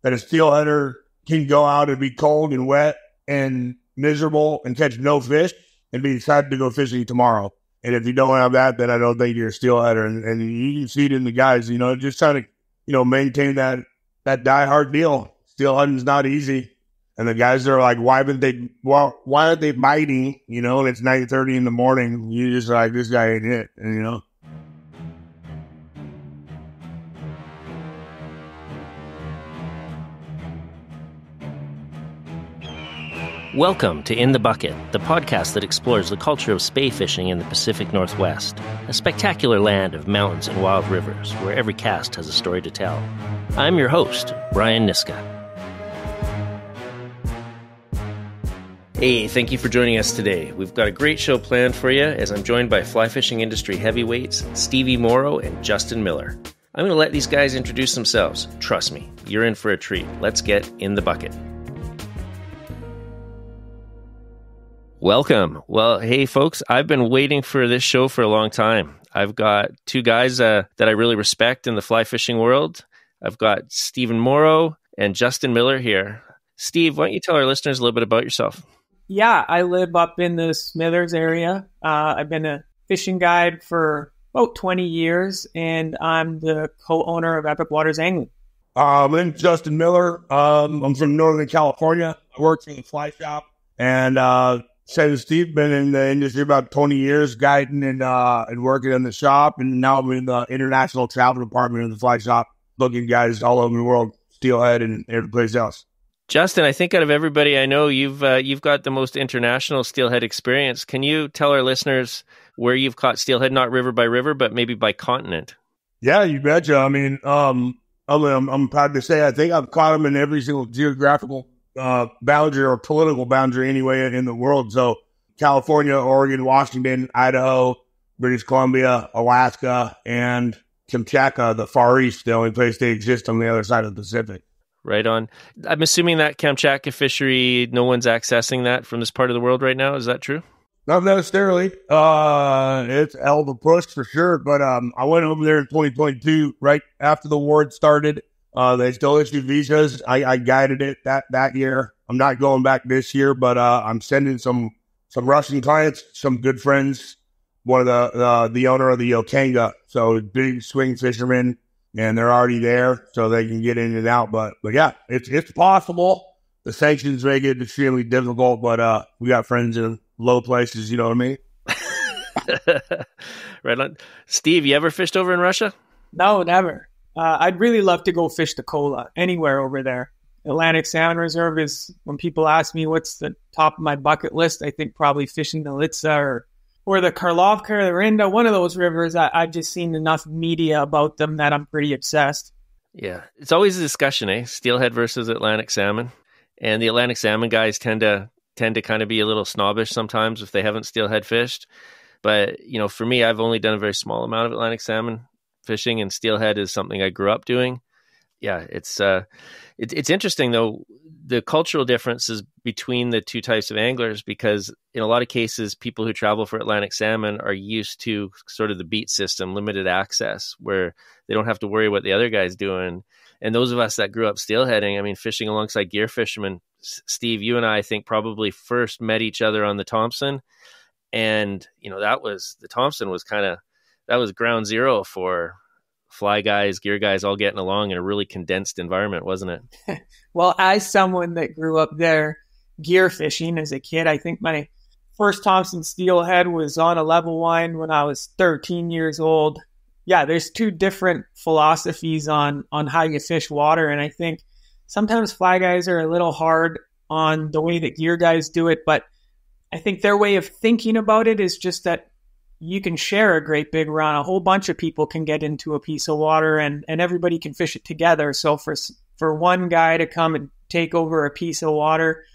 that a steelheader can go out and be cold and wet and miserable and catch no fish and be excited to go fishing tomorrow. And if you don't have that, then I don't think you're a steelheader. And you can see it in the guys, just trying to, maintain that diehard deal. Steelheading's not easy. And the guys are like, why aren't they biting? And it's 9:30 in the morning. You just like, this guy ain't it, Welcome to In the Bucket, the podcast that explores the culture of spay fishing in the Pacific Northwest, a spectacular land of mountains and wild rivers where every cast has a story to tell. I'm your host, Brian Niska. Hey, thank you for joining us today. We've got a great show planned for you as I'm joined by fly fishing industry heavyweights Stevie Morrow and Justin Miller. I'm going to let these guys introduce themselves. Trust me, you're in for a treat. Let's get in the bucket. Welcome. Well, hey, folks, I've been waiting for this show for a long time. I've got two guys that I really respect in the fly fishing world. I've got Stephen Morrow and Justin Miller here. Steve, why don't you tell our listeners a little bit about yourself? Yeah, I live up in the Smithers area. I've been a fishing guide for about 20 years, and I'm the co-owner of Epic Waters Angling. I'm Justin Miller. I'm from Northern California. I work in the fly shop, and same as Steve, been in the industry about 20 years, guiding and working in the shop, and now I'm in the international travel department of the fly shop, booking guys all over the world, steelhead and every place else. Justin, I think out of everybody I know, you've got the most international steelhead experience. Can you tell our listeners where you've caught steelhead, not river by river, but maybe by continent? Yeah, you betcha. I mean, I'm proud to say I think I've caught them in every single geographical boundary or political boundary anyway in the world. So California, Oregon, Washington, Idaho, British Columbia, Alaska, and Kamchatka, the Far East, the only place they exist on the other side of the Pacific. Right on. I'm assuming that Kamchatka fishery, no one's accessing that from this part of the world right now. Is that true? Not necessarily. It's a hell of a push for sure. But I went over there in 2022, right after the war had started. They still issued visas. I guided it that year. I'm not going back this year, but I'm sending some Russian clients, some good friends. One of the owner of the Okanga, so big swing fishermen, and they're already there, so they can get in and out. But yeah, it's possible. The sanctions make it extremely difficult, but we got friends in low places. You know what I mean? Right on. Steve, you ever fished over in Russia? No, never. I'd really love to go fish the Kola, anywhere over there. Atlantic Salmon Reserve is, when people ask me what's the top of my bucket list, I think probably fishing the Litsa or the Karlovka or the Rinda, one of those rivers. I've just seen enough media about them that I'm pretty obsessed. Yeah, it's always a discussion, Steelhead versus Atlantic salmon. And the Atlantic salmon guys tend to kind of be a little snobbish sometimes if they haven't steelhead fished. But, for me, I've only done a very small amount of Atlantic salmon fishing, and steelhead is something I grew up doing. Yeah, it's interesting though, the cultural differences between the two types of anglers, because in a lot of cases, people who travel for Atlantic salmon are used to sort of the beat system, limited access, where they don't have to worry what the other guy's doing. And those of us that grew up steelheading, I mean, fishing alongside gear fishermen, Steve, you and I think probably first met each other on the Thompson. And, the Thompson was that was ground zero for fly guys, gear guys, all getting along in a really condensed environment, wasn't it? Well, as someone that grew up there gear fishing as a kid, I think my first Thompson steelhead was on a level line when I was 13 years old. Yeah, there's two different philosophies on how you fish water. And I think sometimes fly guys are a little hard on the way that gear guys do it. But I think their way of thinking about it is just that you can share a great big run. A whole bunch of people can get into a piece of water and everybody can fish it together. So for one guy to come and take over a piece of water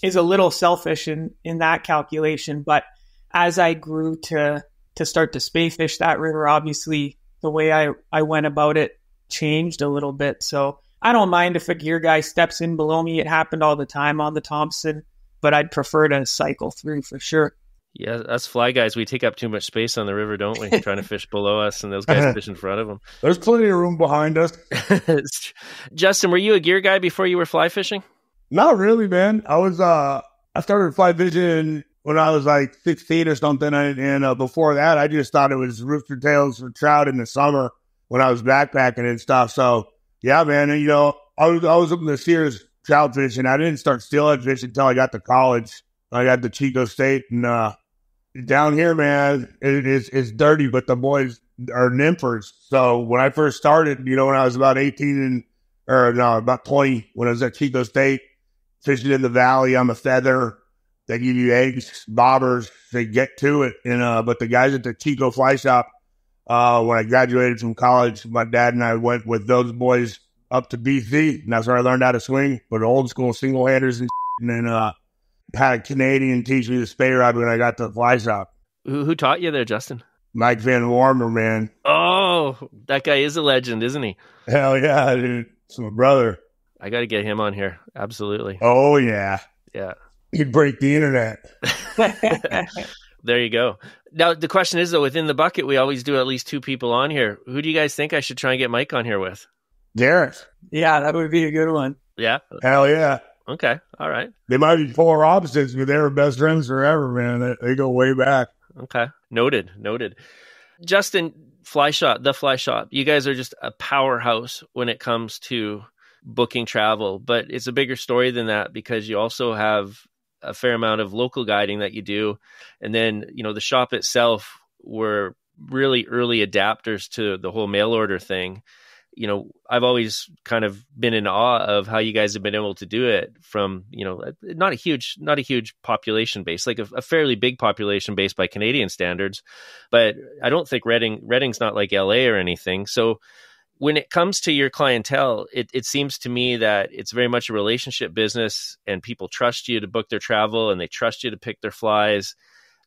is a little selfish in that calculation. But as I grew to start to spay fish that river, obviously the way I went about it changed a little bit. So I don't mind if a gear guy steps in below me. It happened all the time on the Thompson, but I'd prefer to cycle through for sure. Yeah, us fly guys, we take up too much space on the river, don't we? Trying to fish below us and those guys fish in front of them. There's plenty of room behind us. Justin, were you a gear guy before you were fly fishing? Not really, man. I started fly fishing when I was like 16 or something. And before that, I just thought it was rooster tails for trout in the summer when I was backpacking and stuff. So yeah, man, and, I was up in the Sears trout fishing. I didn't start steelhead fishing until I got to college. I got to Chico State, and down here, man, it's dirty, but the boys are nymphers. So when I first started, when I was about 18 about 20, when I was at Chico State, fishing in the valley on the feather, they give you eggs, bobbers, they get to it. And but the guys at the Chico Fly Shop, when I graduated from college, my dad and I went with those boys up to BC, and that's where I learned how to swing with old school single handers and then had a Canadian teach me the spay rod when I got to the fly shop. Who taught you there, Justin? Mike Van Warmer, man. Oh, that guy is a legend, isn't he? Hell yeah, dude. It's my brother. I got to get him on here. Absolutely. Oh, yeah. Yeah. He'd break the internet. There you go. Now, the question is, though, within the bucket, we always do at least 2 people on here. Who do you guys think I should try and get Mike on here with? Garrett. Yeah, that would be a good one. Yeah? Hell yeah. Okay. All right. They might be polar opposites, but they were best friends forever, man. They go way back. Okay. Noted. Justin, the Fly Shop, you guys are just a powerhouse when it comes to booking travel, but it's a bigger story than that because you also have a fair amount of local guiding that you do. And then, the shop itself, were really early adapters to the whole mail order thing. I've always kind of been in awe of how you guys have been able to do it from, not a huge population base, like a fairly big population base by Canadian standards, but I don't think Redding's not like LA or anything. So when it comes to your clientele, it seems to me that it's very much a relationship business and people trust you to book their travel and they trust you to pick their flies.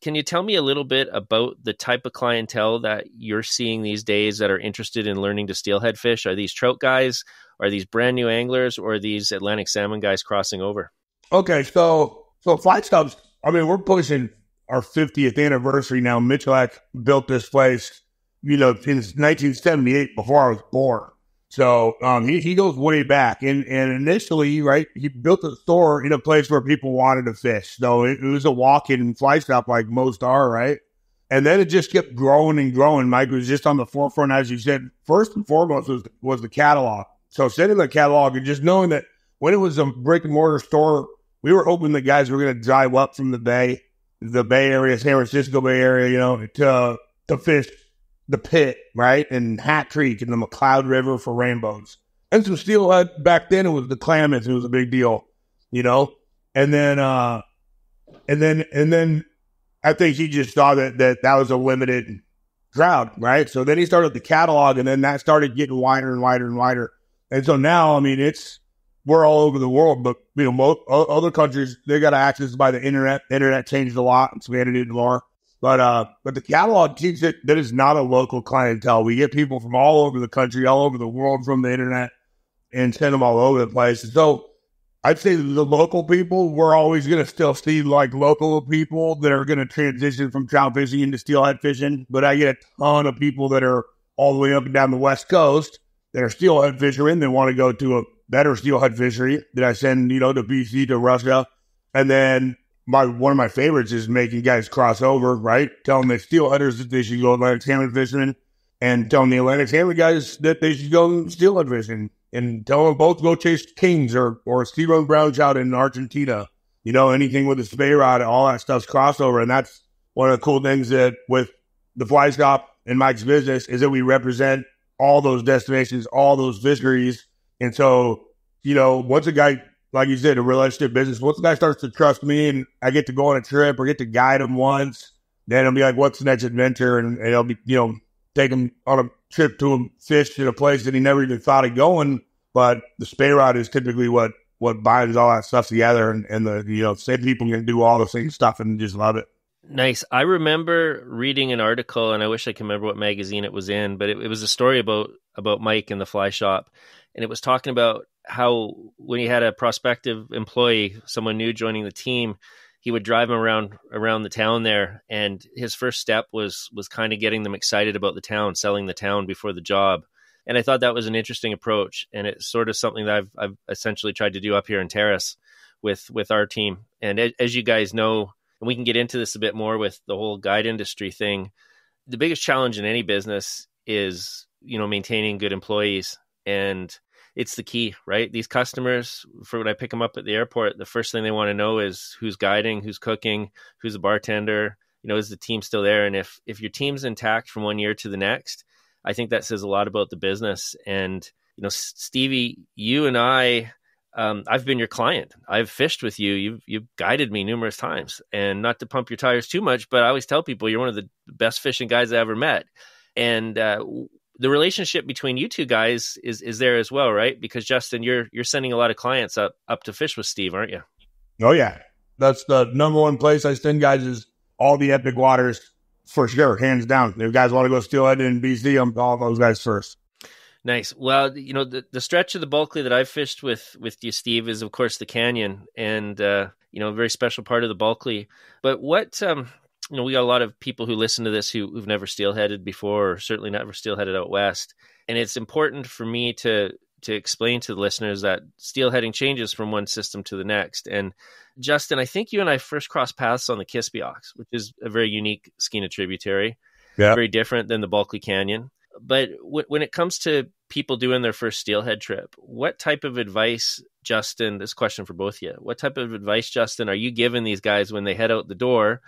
Can you tell me a little bit about the type of clientele that you're seeing these days that are interested in learning to steelhead fish? Are these trout guys? Are these brand new anglers? Or are these Atlantic salmon guys crossing over? Okay, so Fly Stops, we're pushing our 50th anniversary now. Michalak built this place, since 1978, before I was born. So he goes way back. And initially, right, he built a store in a place where people wanted to fish. So it was a walk-in fly shop like most are, right? And then it just kept growing and growing. Mike was just on the forefront, as you said. First and foremost was the catalog. So sending the catalog and just knowing that when it was a brick-and-mortar store, we were hoping that guys were going to drive up from the Bay Area, San Francisco Bay Area, to fish the Pit, right, and Hat Creek and the McCloud River for rainbows. And some steelhead back then, it was the Klamath. It was a big deal, And then I think he just saw that was a limited crowd, right? So then he started the catalog, and then that started getting wider and wider and wider. And so now, we're all over the world, but most other countries, they got access by the internet. The internet changed a lot, expanded it more. But the catalog keeps it that is not a local clientele. We get people from all over the country, all over the world from the internet, and send them all over the place. And so I'd say the local people, we're always going to still see like local people that are going to transition from trout fishing into steelhead fishing. But I get a ton of people that are all the way up and down the West Coast that are steelhead fishermen that want to go to a better steelhead fishery that I send, to BC, to Russia. And then one of my favorites is making guys cross over, right? Telling the steelheaders that they should go Atlantic salmon fishing, and telling the Atlantic salmon guys that they should go steelhead fishing, and tell them both to go chase kings or sea-run brown trout in Argentina. Anything with a spay rod, all that stuff's crossover. And that's one of the cool things that with the Fly Shop and Mike's business is that we represent all those destinations, all those fisheries. And so, once a guy, like you said, a relationship business, once the guy starts to trust me and I get to go on a trip or get to guide him once, then I'll be like, what's the next adventure? And I'll be, take him on a trip to a fish in a place that he never even thought of going. But the spay rod is typically what binds all that stuff together. And the, same people can do all the same stuff and just love it. Nice. I remember reading an article, and I wish I can remember what magazine it was in, but it was a story about Mike and the Fly Shop. And it was talking about how when he had a prospective employee, someone new joining the team, he would drive them around the town there. And his first step was kind of getting them excited about the town, selling the town before the job. And I thought that was an interesting approach. And it's sort of something that I've essentially tried to do up here in Terrace with our team. And as you guys know, and we can get into this a bit more with the whole guide industry thing, the biggest challenge in any business is, maintaining good employees. And it's the key, right? These customers, for when I pick them up at the airport, the first thing they want to know is who's guiding, who's cooking, who's a bartender, is the team still there? And if your team's intact from one year to the next, I think that says a lot about the business. And, Stevie, you and I've been your client. I've fished with you. You've guided me numerous times, and not to pump your tires too much, but I always tell people you're one of the best fishing guys I ever met. And, the relationship between you two guys is there as well, right? Because Justin, you're sending a lot of clients up to fish with Steve, aren't you? Oh yeah. That's the number one place I send guys is all the epic waters for sure, hands down. If you guys want to go steelhead in BC, I'm calling those guys first. Nice. Well, the stretch of the Bulkley that I've fished with you, Steve, is of course the canyon, and a very special part of the Bulkley. But what we got a lot of people who listen to this who've never steelheaded before, or certainly never steelheaded out west. And it's important for me to explain to the listeners that steelheading changes from one system to the next. And Justin, I think you and I first crossed paths on the Kispiox, which is a very unique Skeena tributary, very different than the Bulkley Canyon. But when it comes to people doing their first steelhead trip, what type of advice, Justin, this question for both of you, what type of advice, Justin, are you giving these guys when they head out the door?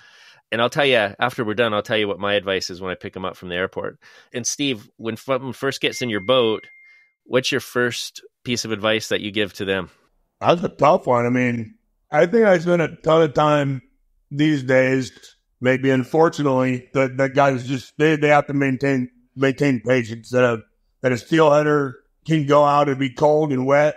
And I'll tell you, after we're done, I'll tell you what my advice is when I pick them up from the airport. And Steve, when someone first gets in your boat, what's your first piece of advice that you give to them? That's a tough one. I mean, I think I spend a ton of time these days, maybe unfortunately, that guys just, they have to maintain patience. That a steelheader can go out and be cold and wet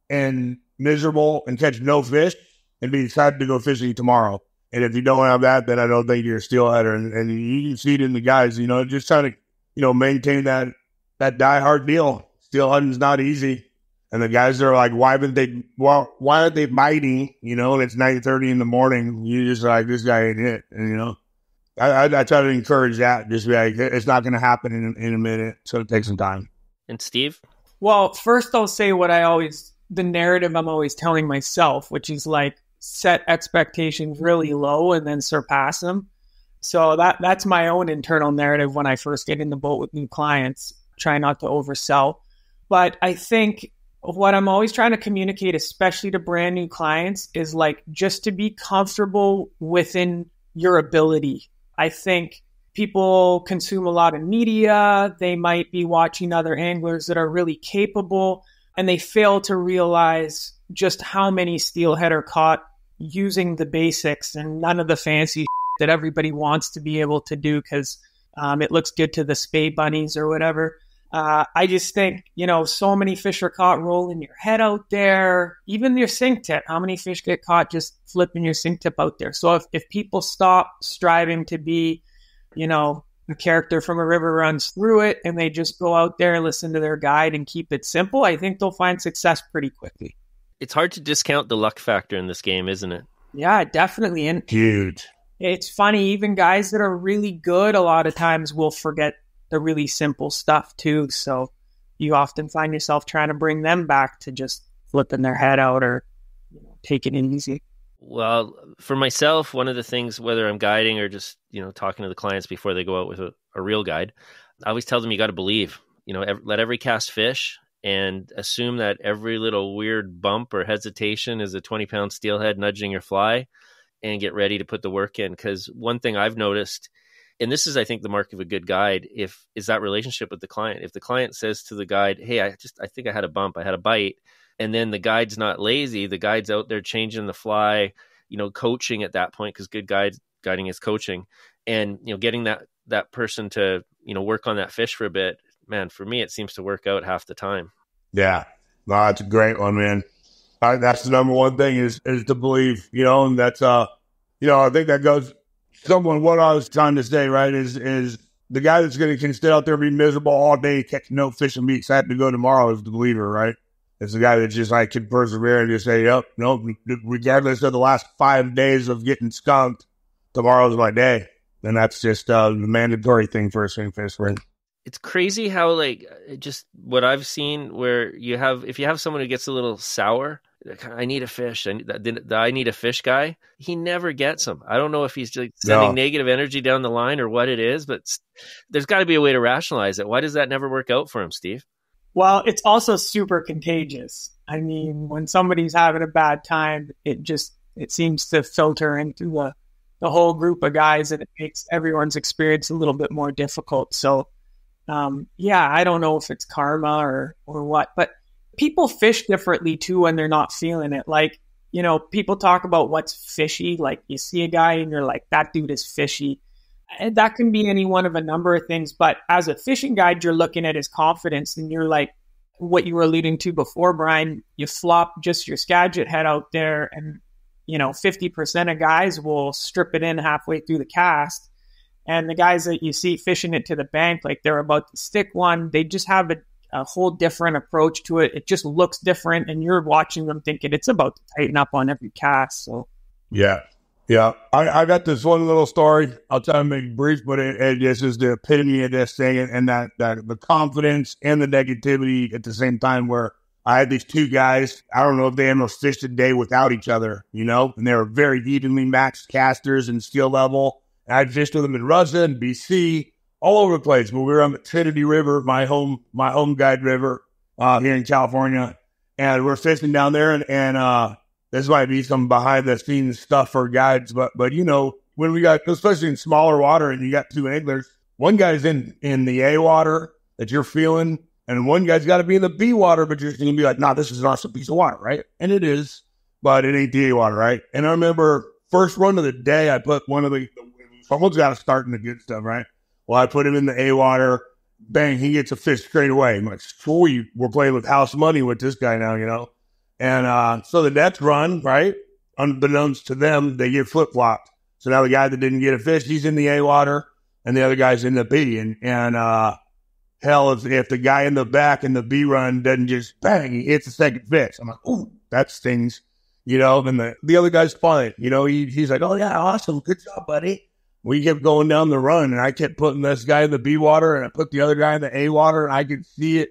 and miserable and catch no fish and be excited to go fishing tomorrow. And if you don't have that, then I don't think you're a steelheader. And you can see it in the guys, just trying to, maintain that diehard deal. Steelheading's not easy. And the guys are like, why aren't they biting? And it's 9:30 in the morning. You just like, this guy ain't it. And, I try to encourage that. Just be like, it's not going to happen in a minute. It's going to take some time. And Steve? Well, first I'll say the narrative I'm always telling myself, which is like, set expectations really low and then surpass them. So that's my own internal narrative when I first get in the boat with new clients. Try not to oversell. But I think what I'm always trying to communicate, especially to brand new clients, is like just to be comfortable within your ability. I think people consume a lot of media. They might be watching other anglers that are really capable, and they fail to realize just how many steelhead are caught using the basics and none of the fancy that everybody wants to be able to do because it looks good to the spay bunnies or whatever. I just think, so many fish are caught rolling your head out there, even your sink tip. How many fish get caught just flipping your sink tip out there? So if people stop striving to be, a character from a river runs through it, and they just go out there and listen to their guide and keep it simple, I think they'll find success pretty quickly. It's hard to discount the luck factor in this game, isn't it? Yeah, definitely. And huge. It's funny, even guys that are really good a lot of times will forget the really simple stuff too. So you often find yourself trying to bring them back to just flipping their head out or taking it easy. Well, for myself, one of the things, whether I'm guiding or just, talking to the clients before they go out with a real guide, I always tell them you got to believe, let every cast fish. And assume that every little weird bump or hesitation is a 20-pound steelhead nudging your fly, and get ready to put the work in. Because one thing I've noticed, and this is, I think, the mark of a good guide, is that relationship with the client. If the client says to the guide, hey, I think I had a bump, I had a bite, and then the guide's not lazy, the guide's out there changing the fly, coaching at that point, because good guiding is coaching, and, getting that person to, work on that fish for a bit, man, for me, it seems to work out half the time. Yeah. No, that's a great one, man. That's the number one thing is to believe, and that's, I think that goes somewhat what I was trying to say, right, is the guy that's going to can stay out there and be miserable all day, catch no fish and be excited to go tomorrow is the believer, right? It's a guy that just like can persevere and just say, yep, no, regardless of the last 5 days of getting skunked, tomorrow's my day. And that's just the mandatory thing for a swing fish ring. It's crazy how, like, just what I've seen where if you have someone who gets a little sour, like, I need a fish, I need a fish guy, he never gets them. I don't know if he's like sending negative energy down the line or what it is, but there's got to be a way to rationalize it. Why does that never work out for him, Steve? Well, it's also super contagious. I mean, when somebody's having a bad time, it seems to filter into the whole group of guys, and it makes everyone's experience a little bit more difficult. So, I don't know if it's karma or what, but people fish differently too when they're not feeling it. Like, people talk about what's fishy. Like, you see a guy and you're like, that dude is fishy. And that can be any one of a number of things. But as a fishing guide, you're looking at his confidence, and you're like, what you were alluding to before, Brian, you flop just your Skagit head out there, and 50% of guys will strip it in halfway through the cast. And the guys that you see fishing it to the bank, like they're about to stick one, they just have a whole different approach to it. It just looks different, and you're watching them thinking it's about to tighten up on every cast. So yeah. I got this one little story. I'll try to make it brief, but it just is the epitome of this thing, and that the confidence and the negativity at the same time. Where I had these two guys, I don't know if they ever fished a day without each other, and they were very evenly matched casters and skill level. And I'd fished with them in Russia and BC, all over the place. But we were on the Trinity River, my home guide river here in California, and we're fishing down there. And this might be some behind the scenes stuff for guides, but when we got, especially in smaller water, and you got two anglers, one guy's in the A water that you're feeling, and one guy's got to be in the B water, but you're going to be like, nah, this is an awesome piece of water, right? And it is, but it ain't the A water, right? And I remember first run of the day, I put one of someone's got to start in the good stuff, right? Well, I put him in the A water, bang, he gets a fish straight away. I'm like, sweet, we're playing with house money with this guy now, And so the nets run, right? Unbeknownst to them, they get flip-flopped. So now the guy that didn't get a fish, he's in the A water, and the other guy's in the B. And hell, if the guy in the back in the B run doesn't just bang, he hits the second fish. I'm like, ooh, that stings, And the other guy's fine, he's like, oh yeah, awesome, good job, buddy. We kept going down the run, and I kept putting this guy in the B water, and I put the other guy in the A water, and I could see it.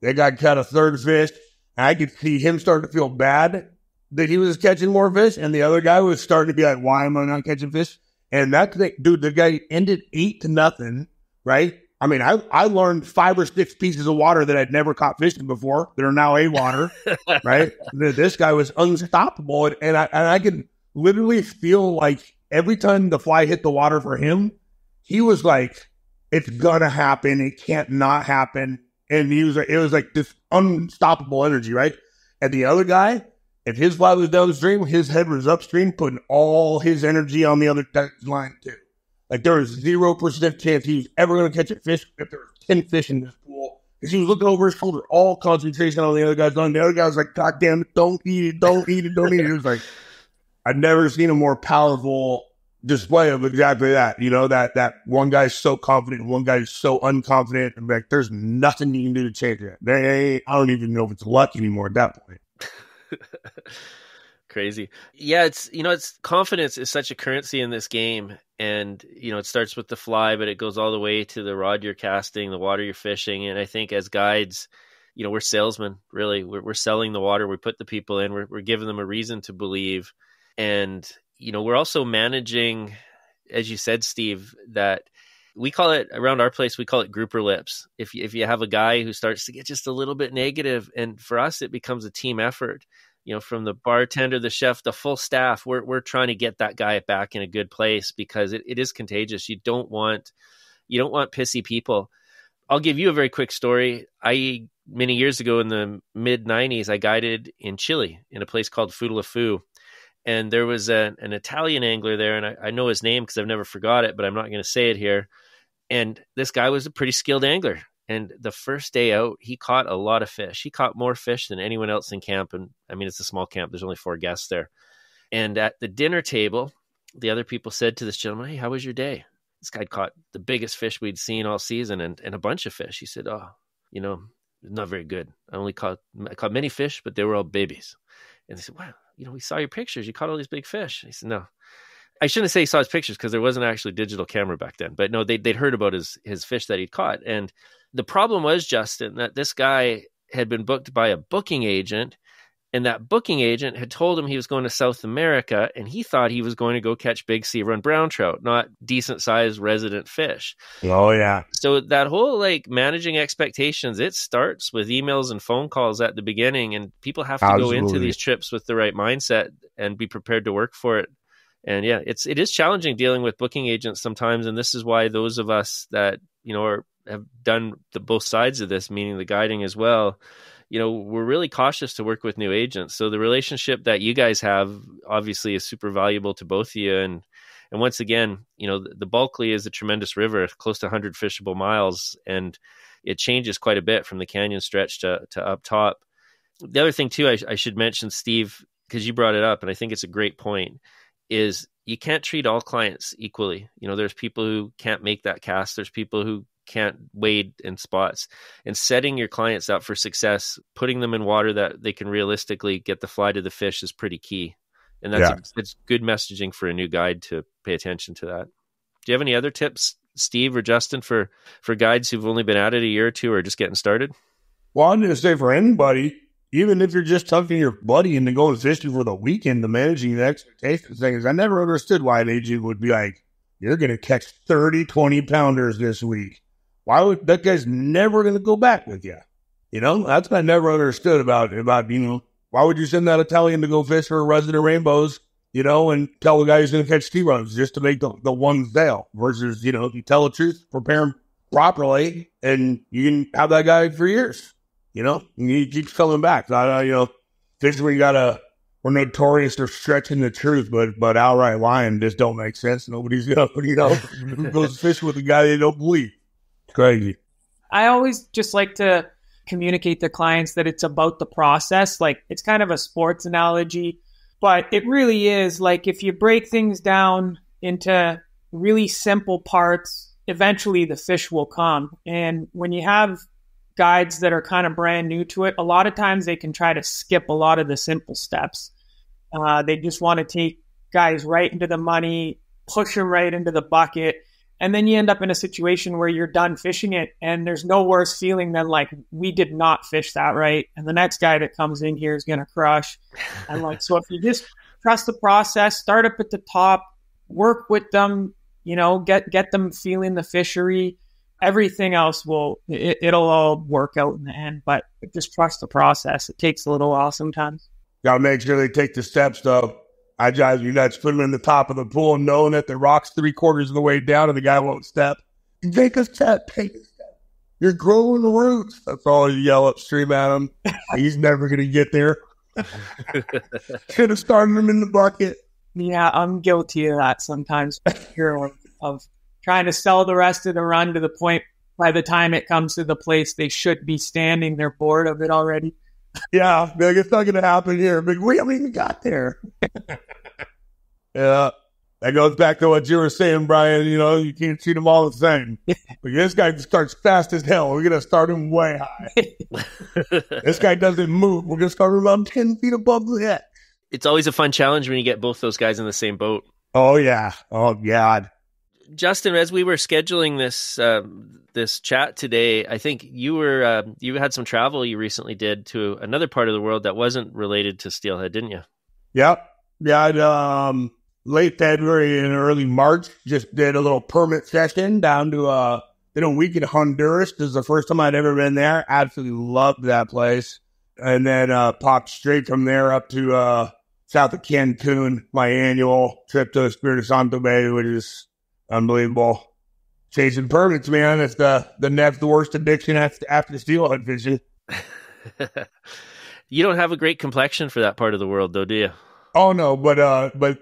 They got caught a third fish. I could see him starting to feel bad that he was catching more fish, and the other guy was starting to be like, why am I not catching fish? And that thing, dude, the guy ended 8-0, right? I mean, I learned 5 or 6 pieces of water that I'd never caught fishing before that are now A water, right? This guy was unstoppable, and I could literally feel like every time the fly hit the water for him, he was like, it's gonna happen, it can't not happen. And it was like this unstoppable energy, right? And the other guy, if his fly was downstream, his head was upstream, putting all his energy on the other line too. Like there was 0% chance he was ever going to catch a fish if there were 10 fish in this pool. Because he was looking over his shoulder, all concentration on the other guy's line. The other guy was like, God damn it, don't eat it, don't eat it, don't eat it. It was like, I'd never seen a more powerful display of exactly that. That one guy's so confident, one guy's so unconfident, and like there's nothing you can do to change it. I don't even know if it's luck anymore at that point. Crazy. Yeah, it's confidence is such a currency in this game, and it starts with the fly, but it goes all the way to the rod you're casting, the water you're fishing. And I think as guides, we're salesmen, really. We're selling the water. We put the people in. We're giving them a reason to believe. And we're also managing, as you said, Steve, that we call it around our place, we call it grouper lips. If you have a guy who starts to get just a little bit negative, and for us, it becomes a team effort, from the bartender, the chef, the full staff, we're trying to get that guy back in a good place, because it is contagious. You don't want pissy people. I'll give you a very quick story. Many years ago in the mid 90s, I guided in Chile in a place called Futalefu. And there was an Italian angler there, and I know his name because I've never forgot it, but I'm not going to say it here. And this guy was a pretty skilled angler. And the first day out, he caught a lot of fish. He caught more fish than anyone else in camp. And I mean, it's a small camp. There's only 4 guests there. And at the dinner table, the other people said to this gentleman, hey, how was your day? This guy caught the biggest fish we'd seen all season and a bunch of fish. He said, oh, not very good. I caught many fish, but they were all babies. And they said, wow, we saw your pictures. You caught all these big fish. He said, no. I shouldn't say he saw his pictures because there wasn't actually digital camera back then. But no, they'd heard about his fish that he'd caught. And the problem was, Justin, that this guy had been booked by a booking agent, and that booking agent had told him he was going to South America, and he thought he was going to go catch big sea run brown trout, not decent sized resident fish. Oh, yeah. So that whole managing expectations, it starts with emails and phone calls at the beginning, and people have to go into these trips with the right mindset and be prepared to work for it. And yeah, it is challenging dealing with booking agents sometimes. And this is why those of us that, have done both sides of this, meaning the guiding as well, we're really cautious to work with new agents. So the relationship that you guys have obviously is super valuable to both of you. And once again, the Bulkley is a tremendous river, close to 100 fishable miles, and it changes quite a bit from the canyon stretch to up top. The other thing too, I should mention, Steve, because you brought it up, and I think it's a great point, is you can't treat all clients equally. There's people who can't make that cast. There's people who can't wade in spots, and setting your clients up for success, putting them in water that they can realistically get the fly to the fish is pretty key. And it's good messaging for a new guide to pay attention to that. Do you have any other tips, Steve or Justin, for guides who've only been at it a year or two or just getting started? Well, I'm going to say for anybody, even if you're just tucking your buddy into going fishing for the weekend, the managing the expectations thing is, I never understood why an agent would be like, you're going to catch 30, 20 pounders this week. Why would that guy's never going to go back with you? That's what I never understood about, why would you send that Italian to go fish for resident rainbows, and tell the guy he's going to catch T-runs just to make the one sale versus, if you tell the truth, prepare him properly, and you can have that guy for years, and he keeps coming back. Fishing we're notorious for stretching the truth, but outright lying just don't make sense. Nobody's going to, goes fishing with a guy they don't believe. Crazy. I always just like to communicate to clients that it's about the process. It's kind of a sports analogy, but it really is. If you break things down into really simple parts, eventually the fish will come. And when you have guides that are kind of brand new to it, a lot of times they can try to skip a lot of the simple steps. They just want to take guys right into the money, push them right into the bucket. And then you end up in a situation where you're done fishing it, and there's no worse feeling than we did not fish that right. And the next guy that comes in here is going to crush. And so if you just trust the process, start up at the top, work with them, get them feeling the fishery, everything else it'll all work out in the end. But just trust the process. It takes a little while sometimes. Got to make sure they take the steps, though. I drive you nuts, put them in the top of the pool, knowing that the rock's 3/4 of the way down and the guy won't step. Take a step. You're growing the roots. That's all you yell upstream at him. He's never going to get there. Should have started him in the bucket. Yeah, I'm guilty of that sometimes. Of trying to sell the rest of the run to the point by the time it comes to the place they should be standing, they're bored of it already. Yeah, it's not going to happen here. But we haven't even got there. Yeah, that goes back to what you were saying, Brian. You can't treat them all the same. But this guy starts fast as hell. We're going to start him way high. This guy doesn't move. We're going to start him around 10 feet above the head. It's always a fun challenge when you get both those guys in the same boat. Oh, yeah. Oh, God. Justin, as we were scheduling this chat today, I think you had some travel you recently did to another part of the world that wasn't related to steelhead, didn't you? Yep. Yeah, late February and early March, just did a little permit session down to did a week in Honduras. This is the first time I'd ever been there. Absolutely loved that place. And then popped straight from there up to south of Cancun, my annual trip to Espiritu Santo Bay, which is unbelievable. Chasing permits, man. It's the next worst addiction after steelhead fishing. You don't have a great complexion for that part of the world, though, do you? Oh no, but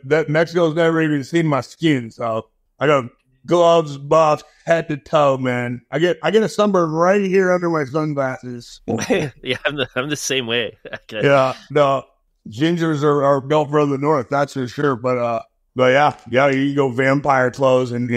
that Mexico's never even seen my skin, so I got gloves, buff, head to toe, man. I get a sunburn right here under my sunglasses. Yeah, I'm the same way. Okay. Yeah, no, gingers are built from the north, that's for sure. But yeah, you go vampire clothes and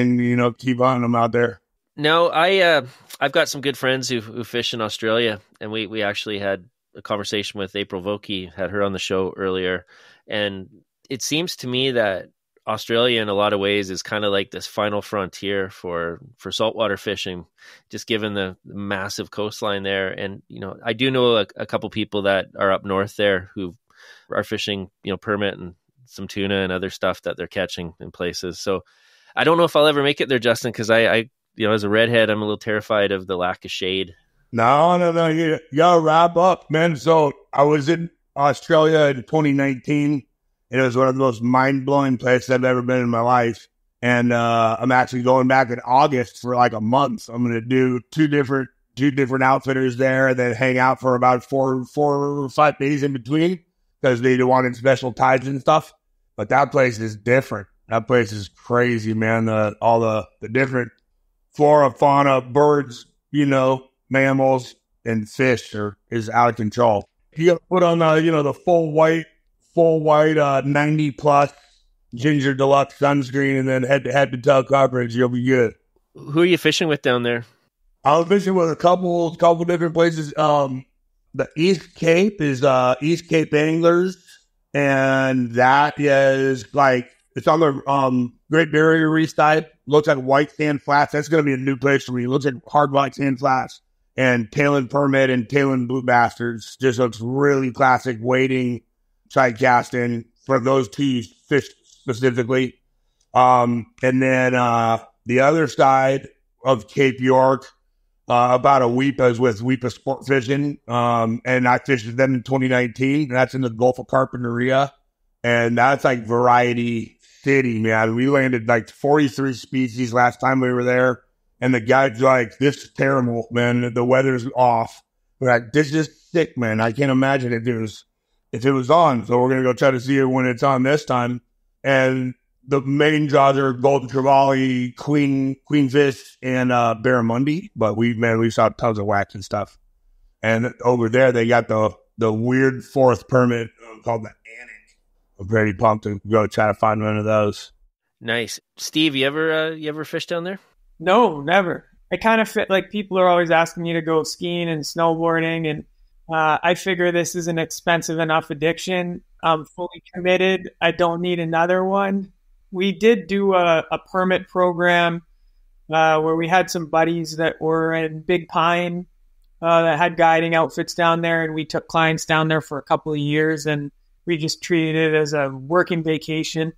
keep on them out there. No, I've got some good friends who fish in Australia, and we actually had a conversation with April Vokey, had her on the show earlier, and it seems to me that Australia in a lot of ways is kind of like this final frontier for saltwater fishing, just given the massive coastline there. And I do know a couple people that are up north there who are fishing, permit and some tuna and other stuff that they're catching in places. So I don't know if I'll ever make it there, Justin, because I as a redhead, I'm a little terrified of the lack of shade. No. You gotta wrap up, man. So I was in Australia in 2019. It was one of the most mind-blowing places I've ever been in my life. And I'm actually going back in August for like a month. I'm going to do two different outfitters there and then hang out for about 4 or 5 days in between because they wanted special tides and stuff. But that place is different. That place is crazy, man. All the different flora, fauna, birds, mammals, and fish is out of control. You got to put on the full white 90 plus Ginger Deluxe sunscreen and then head to toe coverage. You'll be good. Who are you fishing with down there? I was fishing with a couple different places. The East Cape is East Cape Anglers, and that is like it's on the Great Barrier Reef side. Looks like white sand flats. That's going to be a new place for me. It looks like hard white sand flats. And Talon Permit and Talon Blue Bastards just looks really classic wading, side casting for those two fish specifically. And then the other side of Cape York, about a week, I was with Weepa Sport Fishing, and I fished with them in 2019. And that's in the Gulf of Carpinteria, and that's like Variety City, man. We landed like 43 species last time we were there, and the guy's like, "This is terrible, man. The weather's off." We're like, "This is sick, man. I can't imagine if it was on." So we're gonna go try to see it when it's on this time. And the main draws are golden trevally, queenfish, and barramundi. But we saw tons of wax and stuff. And over there, they got the weird fourth permit called the Anik. I'm pretty pumped to go try to find one of those. Nice, Steve. You ever fish down there? No, never. I kind of fit like people are always asking me to go skiing and snowboarding, and I figure this is an expensive enough addiction. I'm fully committed. I don't need another one. We did do a permit program where we had some buddies that were in Big Pine that had guiding outfits down there, and we took clients down there for a couple of years, and we just treated it as a working vacation,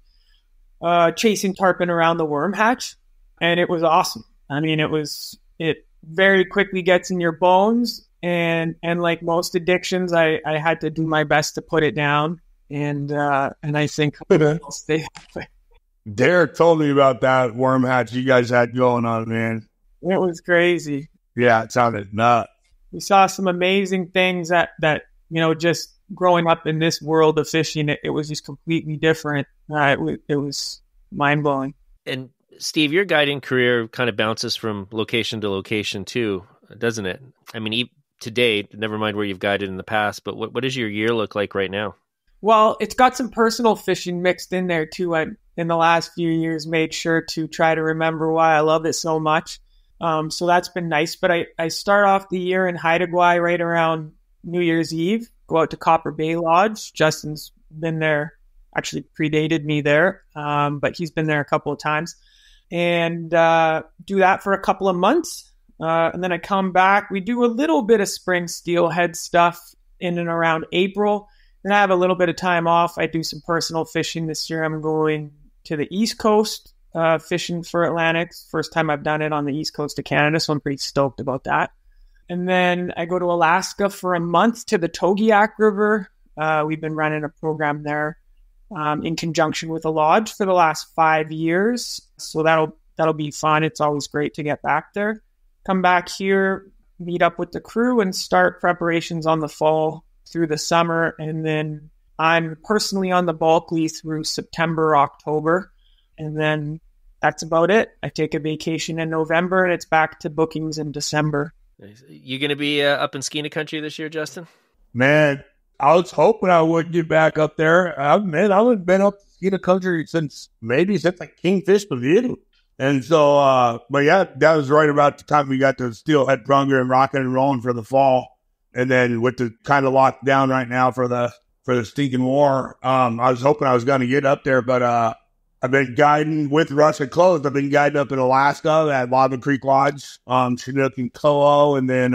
chasing tarpon around the worm hatch, and it was awesome. I mean, it very quickly gets in your bones, and like most addictions, I had to do my best to put it down, and I think I'll stay that way. Derek told me about that worm hatch you guys had going on, man. It was crazy. Yeah, it sounded nuts. We saw some amazing things that just growing up in this world of fishing, it was just completely different. It was mind-blowing. And Steve, your guiding career kind of bounces from location to location too, doesn't it? I mean, today, never mind where you've guided in the past, but what does your year look like right now? Well, it's got some personal fishing mixed in there too. I, in the last few years, made sure to try to remember why I love it so much. So that's been nice. But I start off the year in Haida Gwaii right around New Year's Eve, go out to Copper Bay Lodge. Justin's been there, actually predated me there, but he's been there a couple of times. And do that for a couple of months. And then I come back. We do a little bit of spring steelhead stuff in and around April. Then I have a little bit of time off. I do some personal fishing this year. I'm going to the East Coast fishing for Atlantics. First time I've done it on the East Coast of Canada, so I'm pretty stoked about that. And then I go to Alaska for a month to the Togiak River. We've been running a program there in conjunction with a lodge for the last 5 years. So that'll be fun. It's always great to get back there. Come back here, meet up with the crew, and start preparations on the fall through the summer. And then I'm personally on the Bulkley through September, October. And then that's about it. I take a vacation in November, and it's back to bookings in December. You going to be up in Skeena country this year, Justin? Man, I was hoping I would get back up there. I haven't been up to Skeena country since like Kingfish Pavilion. And so, but yeah, that was right about the time we got the steelhead prunger and rocking and rolling for the fall. And then with the kind of locked down right now for the stinking war, I was hoping I was going to get up there, but I've been guiding with Russia closed. I've been guiding up in Alaska at Lava Creek Lodge, Chinook and Koho, and then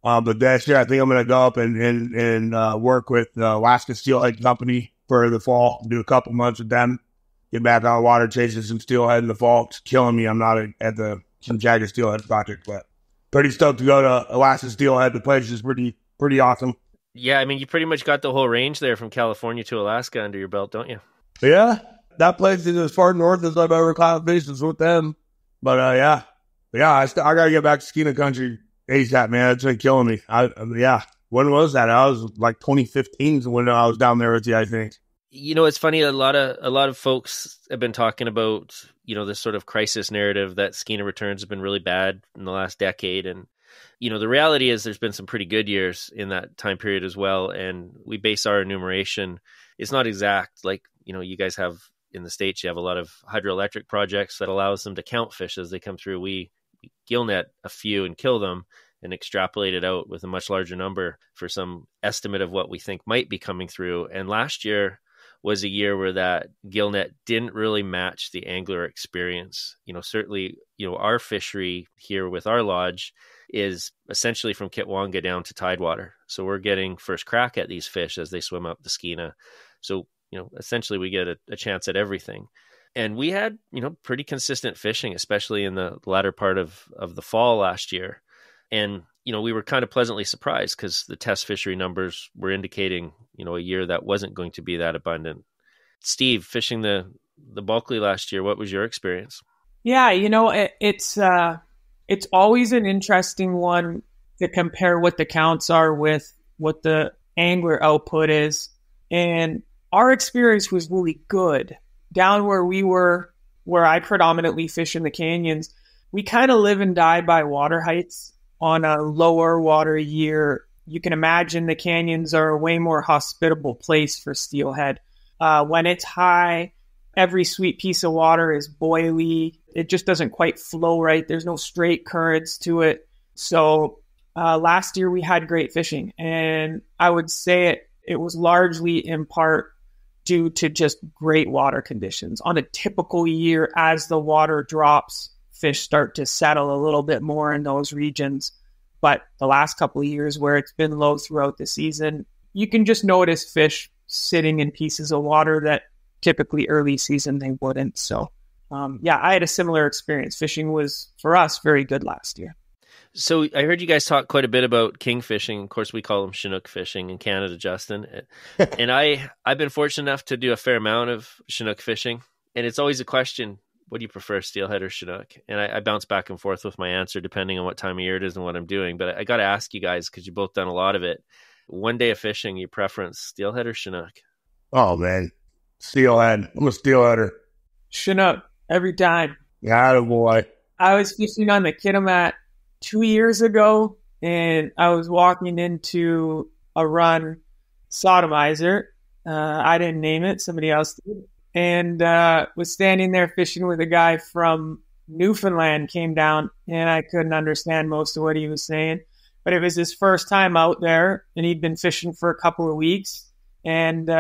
but this year I think I'm going to go up and work with the Alaska Steelhead Company for the fall. Do a couple months with them. Get back on the water, chasing some steelhead in the fall. It's killing me. I'm not at the Kamchatka Steelhead Project, but pretty stoked to go to Alaska Steelhead. The place is pretty awesome. Yeah, I mean, you pretty much got the whole range there from California to Alaska under your belt, don't you? Yeah, that place is as far north as I've ever caught fishes with them. But yeah, I gotta get back to Skeena country ASAP, man. It's been killing me. When was that? I was like 2015 when I was down there with you, I think. You know, it's funny. A lot of folks have been talking about, you know, this sort of crisis narrative that Skeena returns have been really bad in the last decade. And, you know, the reality is there's been some pretty good years in that time period as well. And we base our enumeration. It's not exact. Like, you know, you guys have in the States, you have a lot of hydroelectric projects that allows them to count fish as they come through. We gill net a few and kill them and extrapolate it out with a much larger number for some estimate of what we think might be coming through. And last year was a year where that gill net didn't really match the angler experience. You know, certainly, you know, our fishery here with our lodge is essentially from Kitwanga down to Tidewater. So we're getting first crack at these fish as they swim up the Skeena. So, you know, essentially we get a chance at everything. And we had, you know, pretty consistent fishing, especially in the latter part of the fall last year. And, you know, we were kind of pleasantly surprised because the test fishery numbers were indicating, you know, a year that wasn't going to be that abundant. Steve, fishing the Bulkley last year, what was your experience? Yeah, you know, it's always an interesting one to compare what the counts are with what the angler output is. And our experience was really good. Down where we were, where I predominantly fish in the canyons, we kind of live and die by water heights. On a lower water year, you can imagine the canyons are a way more hospitable place for steelhead. When it's high, every sweet piece of water is boily. It just doesn't quite flow right. There's no straight currents to it. So last year we had great fishing, and I would say it was largely in part due to just great water conditions. On a typical year, as the water drops, fish start to settle a little bit more in those regions. But the last couple of years where it's been low throughout the season, you can just notice fish sitting in pieces of water that typically early season they wouldn't. So, I had a similar experience. Fishing was, for us, very good last year. So I heard you guys talk quite a bit about king fishing. Of course, we call them Chinook fishing in Canada, Justin. And I've been fortunate enough to do a fair amount of Chinook fishing. And it's always a question, what do you prefer, steelhead or Chinook? And I bounce back and forth with my answer depending on what time of year it is and what I'm doing. But I got to ask you guys, because you've both done a lot of it. One day of fishing, your preference, steelhead or Chinook? Oh, man. Steelhead. I'm a steelheader. Chinook, every time. Yeah, boy. I was fishing on the Kitimat 2 years ago, and I was walking into a run sodomizer. I didn't name it. Somebody else did. And was standing there fishing with a guy from Newfoundland, came down, and I couldn't understand most of what he was saying. But it was his first time out there, and he'd been fishing for a couple of weeks. And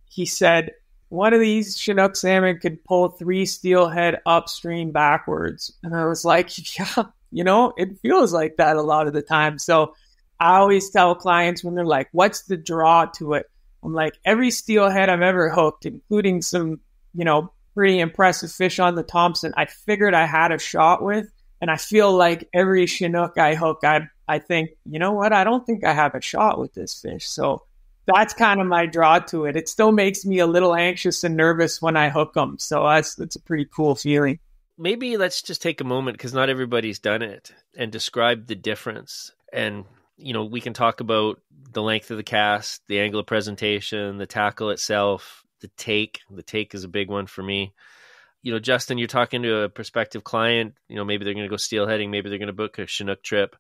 he said, one of these Chinook salmon could pull 3 steelhead upstream backwards. And I was like, yeah, you know, it feels like that a lot of the time. So I always tell clients when they're like, what's the draw to it? I'm like, every steelhead I've ever hooked, including some, you know, pretty impressive fish on the Thompson, I figured I had a shot with. And I feel like every Chinook I hook, I think, you know what? I don't think I have a shot with this fish. So that's kind of my draw to it. It still makes me a little anxious and nervous when I hook them. So that's a pretty cool feeling. Maybe let's just take a moment, because not everybody's done it, and describe the difference. And, you know, we can talk about the length of the cast, the angle of presentation, the tackle itself, the take. The take is a big one for me. You know, Justin, you're talking to a prospective client, you know, maybe they're going to go steelheading, maybe they're going to book a Chinook trip.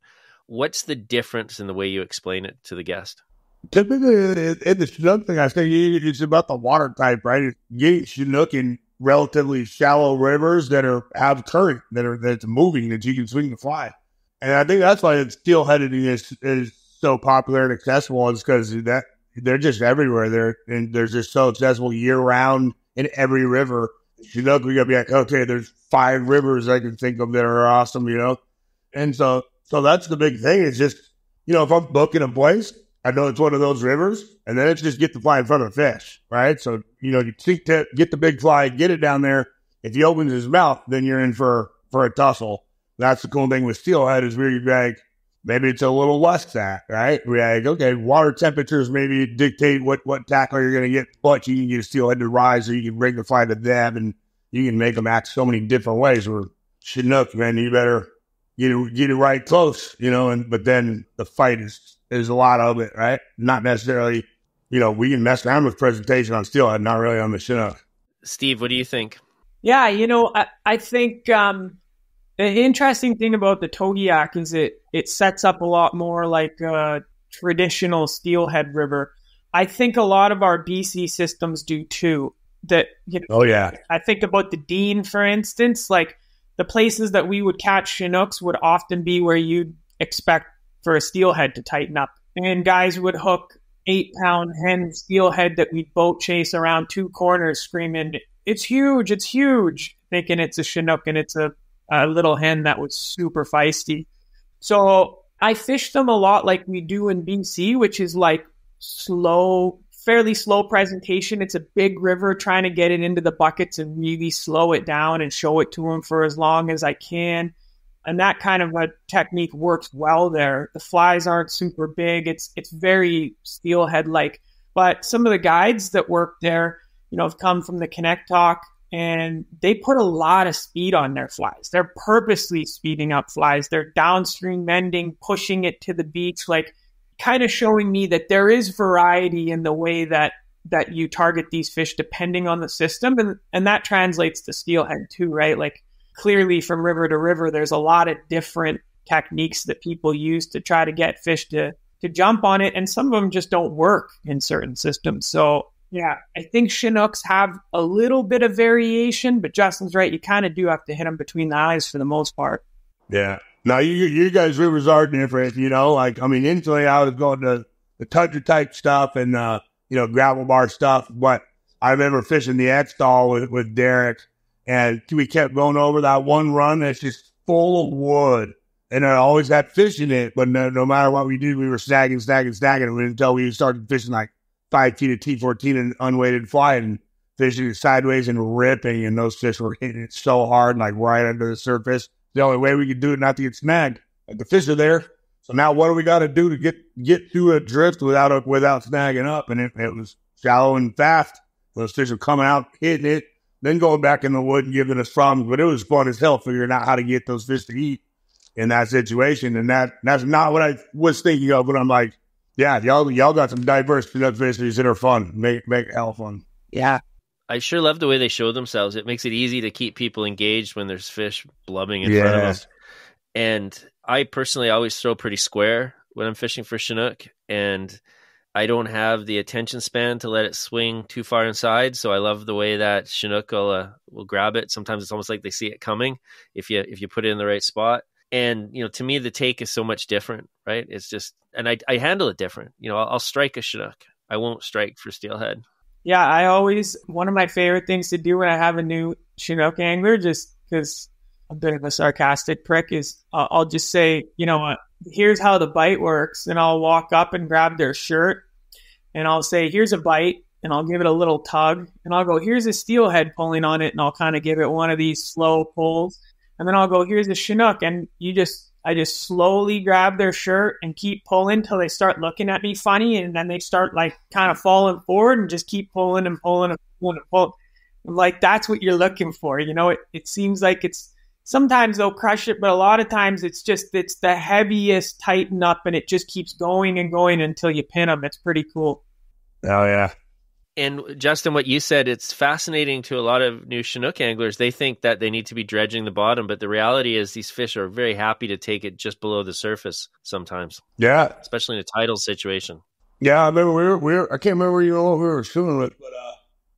What's the difference in the way you explain it to the guest? Typically, in the Chinook thing, I say it's about the water type, right? You get Chinook and relatively shallow rivers that have current, that's moving, that you can swing the fly. And I think that's why steelhead is so popular and accessible, is because that they're just everywhere. They're just so accessible year round in every river. We're gonna be like, okay, there's 5 rivers I can think of that are awesome, And so that's the big thing. It's just, if I'm booking a place, I know it's one of those rivers, and then it's just get the fly in front of the fish, right? So, you sink tip, get the big fly, get it down there. If he opens his mouth, then you're in for a tussle. That's the cool thing with steelhead, is where you're maybe it's a little less that, right? Okay, water temperatures maybe dictate what tackle you're going to get, but you can get a steelhead to rise, or you can bring the fly to them, and you can make them act so many different ways. Where Chinook, man, you better get it right close, but then the fight is a lot of it, right? Not necessarily, we can mess around with presentation on steelhead, not really on the Chinook. Steve, what do you think? Yeah, I think the interesting thing about the Togiak is it sets up a lot more like a traditional steelhead river. I think a lot of our BC systems do too. Oh yeah. I think about the Dean, for instance, like the places that we would catch Chinooks would often be where you'd expect for a steelhead to tighten up. And guys would hook 8-pound hen steelhead that we'd boat chase around 2 corners screaming, it's huge, thinking it's a Chinook, and it's a little hen that was super feisty. So I fish them a lot like we do in BC, which is like fairly slow presentation. It's a big river, trying to get it into the buckets and really slow it down and show it to them for as long as I can. And that kind of a technique works well there. The flies aren't super big. It's very steelhead-like. But some of the guides that work there, have come from the Kamchatka, and they put a lot of speed on their flies. They're purposely speeding up flies. They're downstream mending, pushing it to the beach, like kind of showing me that there is variety in the way that you target these fish depending on the system. And that translates to steelhead too, right? Like clearly from river to river, there's a lot of different techniques that people use to try to get fish to jump on it. And some of them just don't work in certain systems. So yeah, I think Chinooks have a little bit of variation, but Justin's right. You kind of do have to hit them between the eyes for the most part. Yeah. Now, you guys' rivers are different, instantly I was going to the tundra type stuff and, gravel bar stuff. But I remember fishing the X-Stall with Derek, and we kept going over that one run that's just full of wood. And I always had fish in it, but no matter what we did, we were snagging until we started fishing like 5 feet of T14 and unweighted fly and fishing it sideways and ripping, and those fish were hitting it so hard, like right under the surface. The only way we could do it not to get snagged. Like the fish are there. So now what do we got to do to get to a drift without snagging up? And it was shallow and fast. Those fish are coming out, hitting it, then going back in the wood and giving us problems. But it was fun as hell figuring out how to get those fish to eat in that situation. And that's not what I was thinking of, but I'm like, yeah, y'all got some diverse fisheries that are fun. Make it hell fun. Yeah. I sure love the way they show themselves. It makes it easy to keep people engaged when there's fish blubbing in front of us. And I personally always throw pretty square when I'm fishing for Chinook, and I don't have the attention span to let it swing too far inside. So I love the way that Chinook will grab it. Sometimes it's almost like they see it coming if you put it in the right spot. And, to me, the take is so much different, right? It's just, and I handle it different. I'll strike a Chinook. I won't strike for steelhead. Yeah, one of my favorite things to do when I have a new Chinook angler, just because I'm a bit of a sarcastic prick, is I'll just say, here's how the bite works. And I'll walk up and grab their shirt and I'll say, here's a bite. And I'll give it a little tug. And I'll go, here's a steelhead pulling on it. And I'll kind of give it one of these slow pulls. And then I'll go, here's a Chinook. And I just slowly grab their shirt and keep pulling till they start looking at me funny. And then they start like kind of falling forward and just keep pulling and pulling and pulling and pulling. I'm like, that's what you're looking for. It seems like sometimes they'll crush it, but a lot of times it's the heaviest tighten up, and it just keeps going and going until you pin them. It's pretty cool. Oh yeah. And Justin, what you said, it's fascinating to a lot of new Chinook anglers. They think that they need to be dredging the bottom, but the reality is these fish are very happy to take it just below the surface sometimes. Yeah. Especially in a tidal situation. Yeah, I remember I can't remember who we were swimming with, but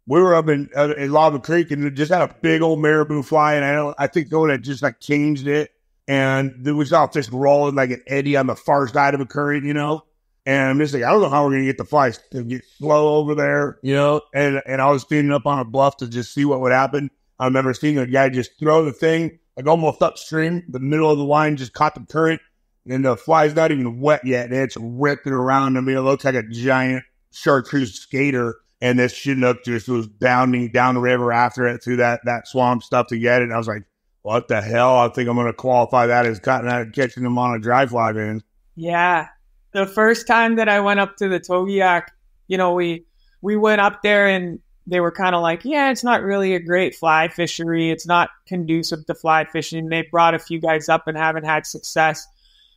we were up in Lava Creek and it just had a big old marabou fly, and I think the one that just like changed it, and then we saw fish rolling like an eddy on the far side of a current, you know. And I'm just like, I don't know how we're gonna get the flies to get slow over there, you know. And I was feeding up on a bluff to just see what would happen. I remember seeing a guy just throw the thing like almost upstream, the middle of the line just caught the current, and the fly's not even wet yet, and it's ripping around. I mean, it looks like a giant chartreuse skater. And this Chinook just was bounding down the river after it through that swamp stuff to get it. And I was like, what the hell? I think I'm going to qualify that as catching them on a dry fly, man. Yeah. The first time that I went up to the Togiak, you know, we went up there and they were kind of like, yeah, it's not really a great fly fishery. It's not conducive to fly fishing. They brought a few guys up and haven't had success,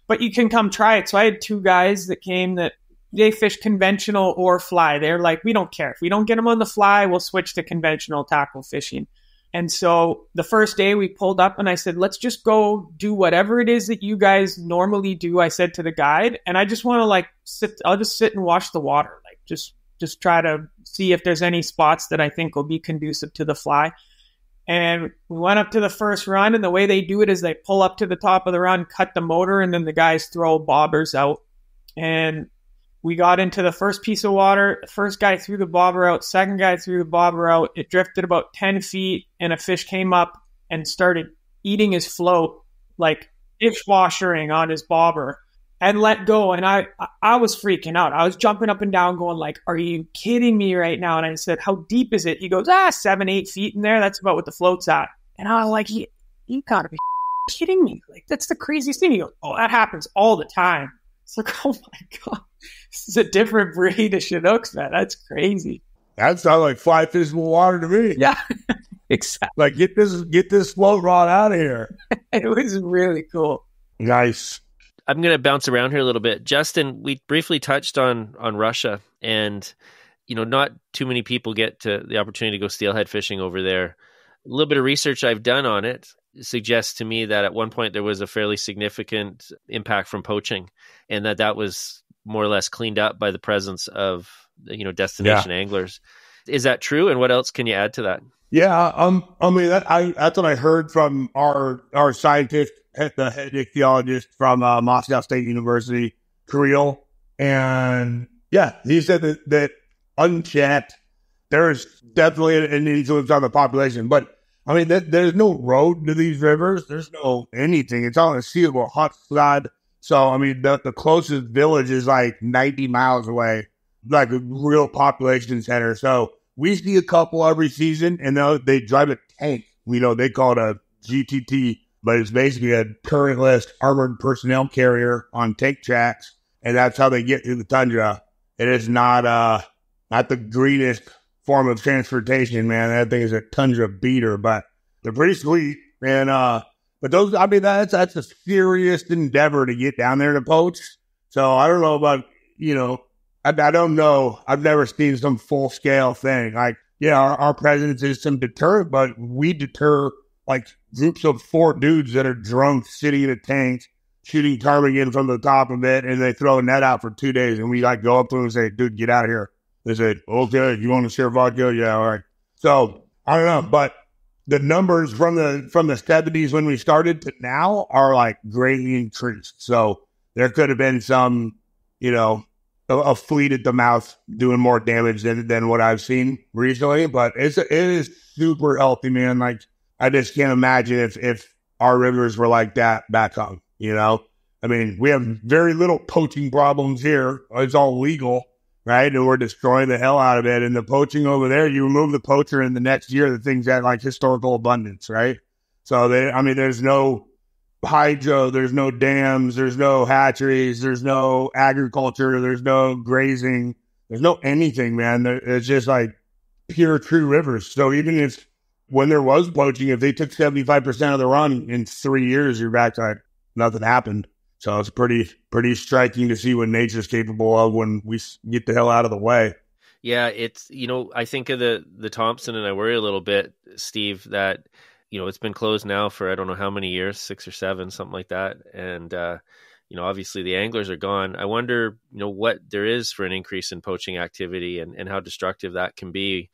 but you can come try it. So I had 2 guys that came that they fish conventional or fly. They're like, we don't care. If we don't get them on the fly, we'll switch to conventional tackle fishing. And so the first day we pulled up and I said, let's just go do whatever it is that you guys normally do. I said to the guide, and I just want to like I'll just sit and watch the water. Like just try to see if there's any spots that I think will be conducive to the fly. And we went up to the first run, and the way they do it is they pull up to the top of the run, cut the motor, and then the guys throw bobbers out. And we got into the first piece of water. The first guy threw the bobber out. Second guy threw the bobber out. It drifted about 10 feet, and a fish came up and started eating his float, like dishwashering on his bobber, and let go. And I was freaking out. I was jumping up and down going like, are you kidding me right now? And I said, how deep is it? He goes, 7-8 feet in there. That's about what the float's at. And I was like, you gotta be kidding me. Like, that's the craziest thing. He goes, oh, that happens all the time. It's like, oh my God, this is a different breed of Chinooks, man. That's crazy. That sounds like fly fishable water to me. Yeah, exactly. Like, get this float rod out of here. It was really cool. Nice. I'm going to bounce around here a little bit. Justin, we briefly touched on Russia, and, you know, not too many people get to the opportunity to go steelhead fishing over there. A little bit of research I've done on it suggests to me that at one point there was a fairly significant impact from poaching, and that was more or less cleaned up by the presence of, you know, destination anglers. Is that true? And what else can you add to that? Yeah, I mean, that's what I heard from our scientist, the head ichthyologist from Moscow State University, Kirill. And yeah, he said that unchecked, there's definitely an influence on the population. But I mean, there's no road to these rivers. There's no anything. It's on a seeable hot side. So, I mean, the closest village is like 90 miles away, like a real population center. So we see a couple every season, and they drive a tank. You know, they call it a GTT, but it's basically a currentless armored personnel carrier on tank tracks, and that's how they get through the tundra. It is not the greenest form of transportation, man. That thing is a tundra beater, but they're pretty sweet. And but those, I mean, that's a serious endeavor to get down there to poach. So I don't know about, you know, I don't know. I've never seen some full scale thing. Like, yeah, our presence is some deterrent, but we deter like groups of 4 dudes that are drunk sitting in a tank, shooting ptarmigan from the top of it, and they throw a net out for 2 days, and we like go up to them and say, dude, get out of here. They say, okay, you want to share vodka? Yeah, all right. So I don't know, but the numbers from the 70s when we started to now are like greatly increased. So there could have been some, you know, a fleet at the mouth doing more damage than what I've seen recently. But it is super healthy, man. Like, I just can't imagine if our rivers were like that back home, you know? I mean, we have very little poaching problems here. It's all legal, right? And we're destroying the hell out of it. And the poaching over there, you remove the poacher, and the next year the thing's at like historical abundance, right? So there's no hydro, there's no dams, there's no hatcheries, there's no agriculture, there's no grazing, there's no anything, man. It's just like pure true rivers. So even if when there was poaching, if they took 75% of the run in 3 years, you're back to like nothing happened. So it's pretty striking to see what nature's capable of when we get the hell out of the way. Yeah, it's, you know, I think of the Thompson, and I worry a little bit, Steve, that, you know, it's been closed now for I don't know how many years, 6 or 7, something like that. And, you know, obviously the anglers are gone. I wonder, you know, what there is for an increase in poaching activity and how destructive that can be.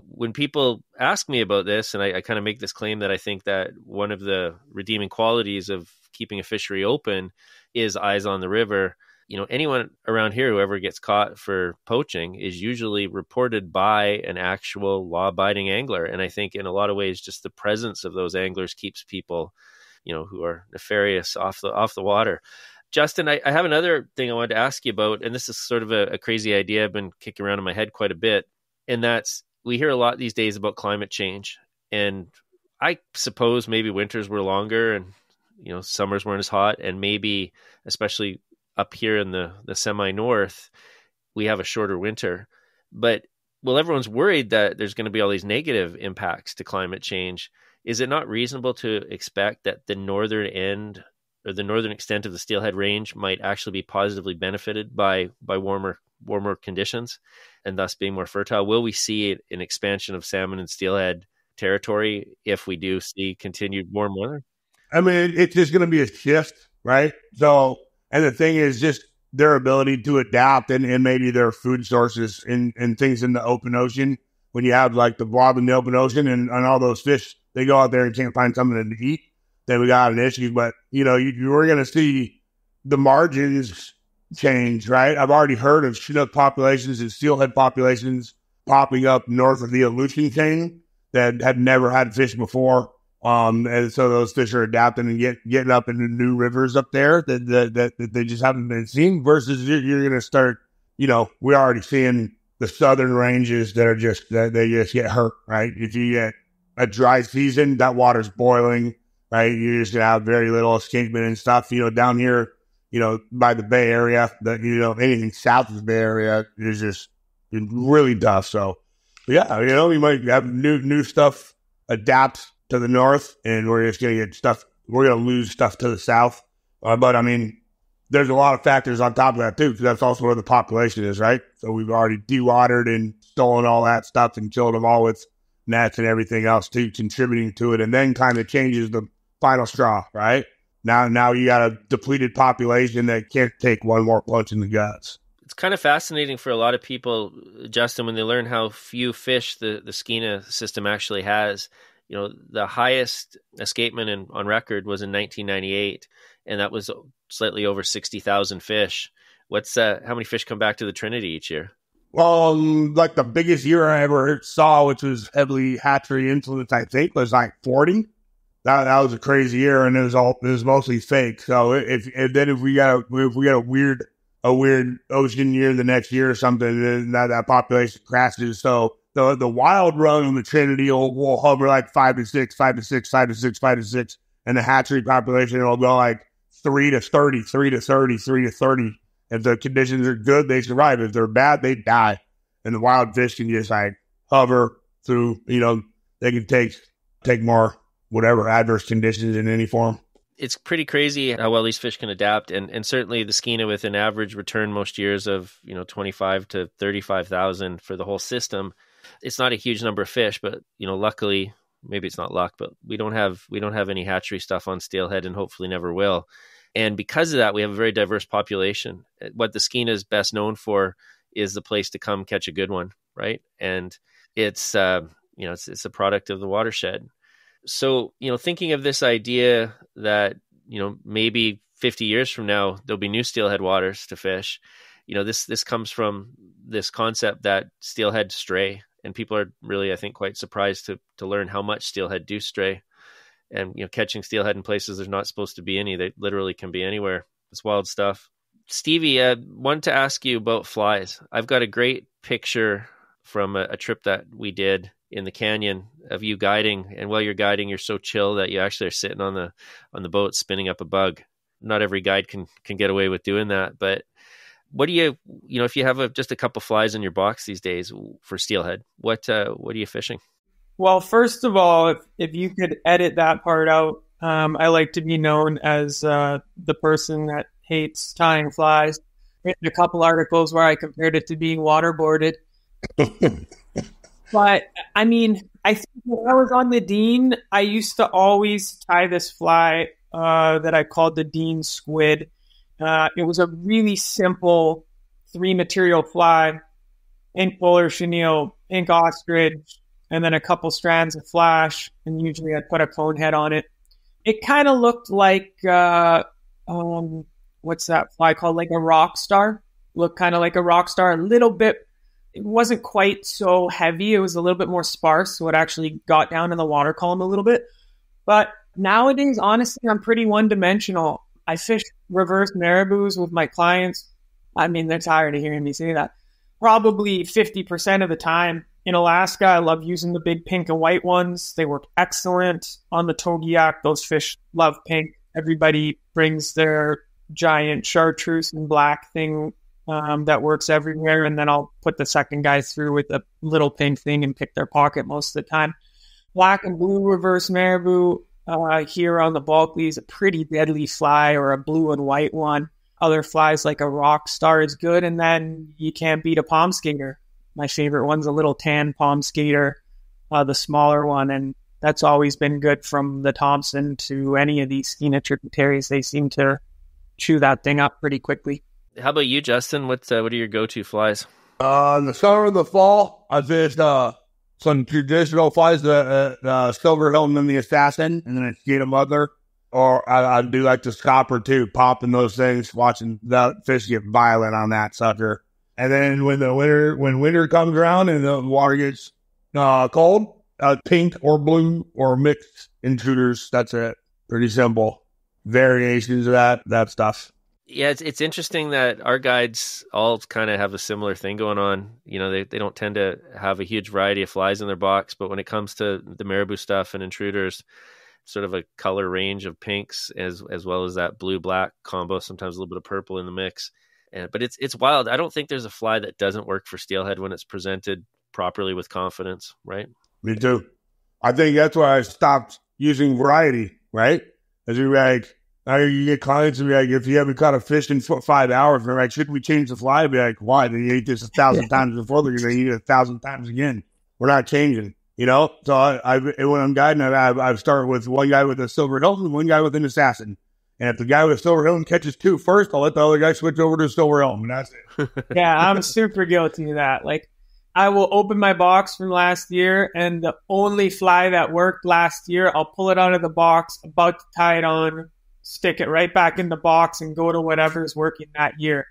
when people ask me about this, and I kind of make this claim that I think that one of the redeeming qualities of keeping a fishery open is eyes on the river. Anyone around here who ever gets caught for poaching is usually reported by an actual law-abiding angler. And I think in a lot of ways, just the presence of those anglers keeps people, who are nefarious off the water. Justin, I have another thing I wanted to ask you about, and this is sort of a crazy idea I've been kicking around in my head quite a bit. And that's, we hear a lot these days about climate change. And I suppose maybe winters were longer and, summers weren't as hot. And maybe, especially up here in the semi-north, we have a shorter winter. But, everyone's worried that there's going to be all these negative impacts to climate change. Is it not reasonable to expect that the northern end or the northern extent of the steelhead range might actually be positively benefited by warmer conditions and thus being more fertile? Will we see an expansion of salmon and steelhead territory if we do see continued warm weather? I mean, it's just going to be a shift, right? So, and the thing is just their ability to adapt and maybe their food sources and things in the open ocean. When you have like the blob in the open ocean and all those fish, they go out there and can't find something to eat, then we got an issue. But, you were going to see the margins change, right? I've already heard of Chinook populations and steelhead populations popping up north of the Aleutian chain that had never had fish before. And so those fish are adapting and getting up into new rivers up there that they just haven't been seen, versus you're going to start, we're already seeing the southern ranges that they just get hurt, right? If you get a dry season, that water's boiling, right? You're just going to have very little escapement and stuff, down here, by the Bay Area, anything south of the Bay Area is just really tough. So, yeah, we might have new stuff adapt to the north, and we're just going to get stuff. We're going to lose stuff to the south. But I mean, there's a lot of factors on top of that too, because that's also where the population is, right? So we've already dewatered and stolen all that stuff and killed them all with nets and everything else too, contributing to it, and then kind of changes the final straw, right? Now you got a depleted population that can't take one more punch in the guts. It's kind of fascinating for a lot of people, Justin, when they learn how few fish the Skeena system actually has. The highest escapement on record was in 1998, and that was slightly over 60,000 fish. How many fish come back to the Trinity each year? Well, like the biggest year I ever saw, which was heavily hatchery influenced, I think, was like 40. That was a crazy year, and it was mostly fake. So if we got a weird ocean year the next year or something, then that population crashes. So the wild run on the Trinity will hover like 5 to 6, 5 to 6, 5 to 6, 5 to 6, and the hatchery population will go like 3 to 30, 3 to 30, 3 to 30. If the conditions are good, they survive. If they're bad, they die. And the wild fish can just like hover through, they can take more whatever adverse conditions in any form. It's pretty crazy how well these fish can adapt. And certainly the Skeena, with an average return most years of, 25 to 35,000 for the whole system. It's not a huge number of fish, but, luckily, maybe it's not luck, but we don't have any hatchery stuff on steelhead, and hopefully never will. And because of that, we have a very diverse population. What the Skeena is best known for is the place to come catch a good one, right? And it's it's a product of the watershed. So, thinking of this idea that, maybe 50 years from now, there'll be new steelhead waters to fish. This comes from this concept that steelhead stray, and people are really, I think, quite surprised to learn how much steelhead do stray. And, catching steelhead in places there's not supposed to be any. They literally can be anywhere. It's wild stuff. Stevie, I wanted to ask you about flies. I've got a great picture from a trip that we did in the canyon of you guiding. And while you're guiding, you're so chill that you actually are sitting on the boat spinning up a bug. Not every guide can get away with doing that. But what do you if you have just a couple flies in your box these days for steelhead, what are you fishing? Well, first of all, if you could edit that part out, I like to be known as the person that hates tying flies. Written a couple articles where I compared it to being waterboarded. But I mean, I think when I was on the Dean, I used to always tie this fly that I called the Dean squid. It was a really simple 3 material fly. ink polar chenille, ink ostrich, and then a couple strands of flash. And usually I'd put a cone head on it. It kind of looked like, what's that fly called? Like a rock star. Looked kind of like a rock star. A little bit, it wasn't quite so heavy. It was a little bit more sparse. So it actually got down in the water column a little bit. But nowadays, honestly, I'm pretty one-dimensional. I fish reverse marabous with my clients. I mean, they're tired of hearing me say that. Probably 50% of the time. In Alaska, I love using the big pink and white ones. They work excellent on the Togiak. Those fish love pink. Everybody brings their giant chartreuse and black thing that works everywhere. And then I'll put the second guy through with a little pink thing and pick their pocket most of the time. Black and blue reverse marabou here on the Bulkley is a pretty deadly fly, or a blue and white one. Other flies like a rock star is good, and then you can't beat a palm skater. My favorite one's a little tan palm skater, the smaller one, and that's always been good from the Thompson to any of these Skeena tributaries. They seem to chew that thing up pretty quickly. How about you, Justin? What are your go-to flies? In the summer and the fall, I fished some traditional flies, the Silver Hilton and the Assassin, and then I skate a mother. Or I do like the scopper too, popping those things, watching the fish get violent on that sucker. And then when winter comes around and the water gets cold, pink or blue or mixed intruders. That's it. Pretty simple. Variations of that stuff. Yeah, it's interesting that our guides all kind of have a similar thing going on. You know, they don't tend to have a huge variety of flies in their box, but when it comes to the marabou stuff and intruders, sort of a color range of pinks as well as that blue-black combo, sometimes a little bit of purple in the mix. But it's wild. I don't think there's a fly that doesn't work for steelhead when it's presented properly with confidence, right? Me too. I think that's why I stopped using variety, right? As you're like, you get clients and be like, if you haven't caught a fish in 5 hours, they're like, should we change the fly? I'd be like, why? They ate this 1,000 times before, they're going to eat it 1,000 times again. We're not changing. You know, so when I'm guiding, I've started with one guy with a Silver Hilton and one guy with an Assassin. And if the guy with a Silver Hilton catches two first, I'll let the other guy switch over to a Silver Hilton. And that's it. Yeah, I'm super guilty of that. Like, I will open my box from last year, and the only fly that worked last year, I'll pull it out of the box, about to tie it on, stick it right back in the box, and go to whatever's working that year.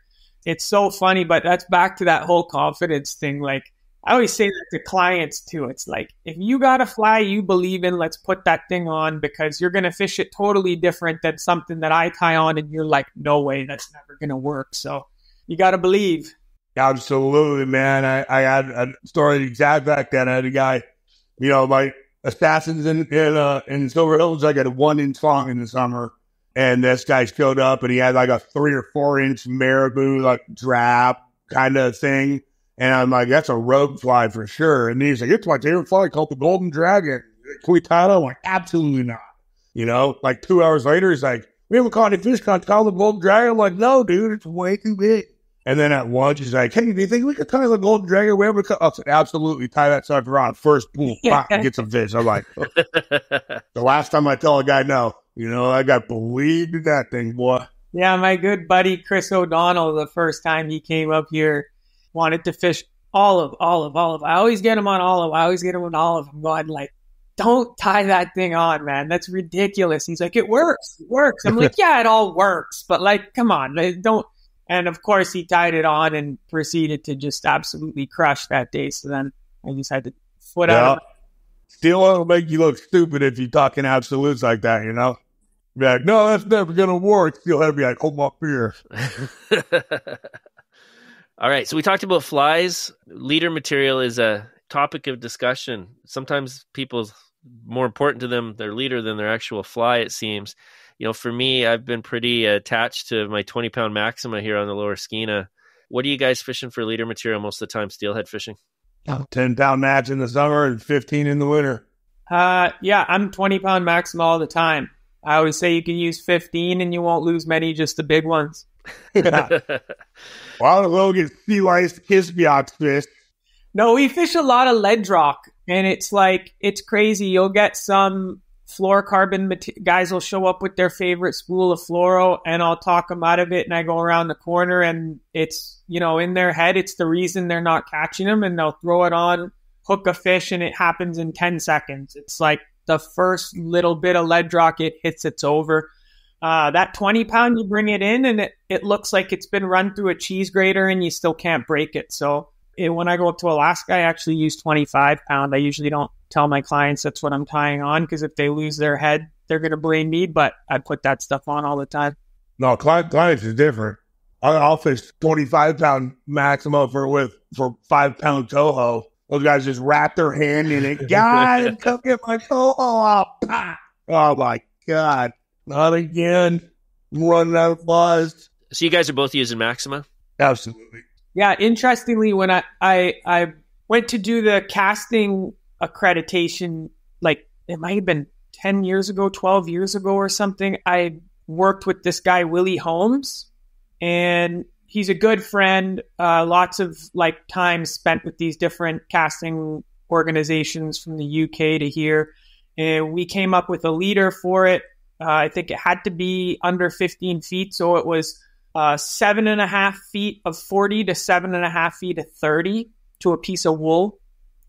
It's so funny, but that's back to that whole confidence thing. Like, I always say that to clients too. It's like, if you got a fly you believe in, let's put that thing on, because you're going to fish it totally different than something that I tie on and you're like, no way, that's never going to work. So you got to believe. Absolutely, man. I had a story exact back then. I had a guy, you know, my Assassins in Silver Hills, I got a 1-inch long in the summer. And this guy showed up and he had like a 3 or 4 inch marabou, like drab kind of thing. And I'm like, that's a rogue fly for sure. And he's like, it's my favorite fly called the Golden Dragon. Can we tie it on? I'm like, absolutely not. You know, like 2 hours later, he's like, we haven't caught any fish. Can I call the Golden Dragon? I'm like, no, dude, it's way too big. And then at lunch, he's like, hey, do you think we could tie the Golden Dragon? We haven't caught. I said, absolutely, tie that sucker on. First pool, pop, and get some fish. I'm like, oh. The last time I tell a guy no, you know, I got believed in that thing, boy. Yeah, my good buddy Chris O'Donnell, the first time he came up here, wanted to fish olive. I always get him on olive. I'm going like, don't tie that thing on, man. That's ridiculous. He's like, it works. I'm like, yeah, it all works. But like, come on, don't. And of course he tied it on and proceeded to just absolutely crush that day. So then I just had to foot out. Steel will make you look stupid if you're talking absolutes like that, you know? Be like, no, that's never going to work. Steel head be like, hold my beer. All right, so we talked about flies. Leader material is a topic of discussion. Sometimes people's more important to them their leader than their actual fly, it seems. You know, for me, I've been pretty attached to my 20-pound Maxima here on the Lower Skeena. What are you guys fishing for leader material most of the time, steelhead fishing? 10-pound match in the summer and 15 in the winter. Yeah, I'm 20-pound Maxima all the time. I always say you can use 15 and you won't lose many, just the big ones. Well, we'll get sea lice, kiss-me-ox fish. No, we fish a lot of ledge rock, and it's like, it's crazy. You'll get some fluorocarbon guys will show up with their favorite spool of fluoro, and I'll talk them out of it, and I go around the corner, and it's, in their head, it's the reason they're not catching them, and they'll throw it on, hook a fish, and it happens in 10 seconds. It's like the first little bit of lead rock it hits, it's over. That 20 pound, you bring it in, and it looks like it's been run through a cheese grater, and you still can't break it. So when I go up to Alaska, I actually use 25 pound. I usually don't tell my clients that's what I'm tying on, because if they lose their head, they're going to blame me, but I put that stuff on all the time. No, clients is different. I'll fish 25 pound maximum for 5 pound coho. Those guys just wrap their hand in it. God, come get my coho off. Oh my God. Not again. I'm running out of flies. So you guys are both using Maxima? Absolutely. Yeah, interestingly, when I went to do the casting accreditation, like it might have been 10 years ago, 12 years ago or something, I worked with this guy, Willie Holmes, and he's a good friend. Lots of time spent with these different casting organizations from the UK to here. And we came up with a leader for it. I think it had to be under 15 feet. So it was 7.5 feet of 40 to 7.5 feet of 30 to a piece of wool.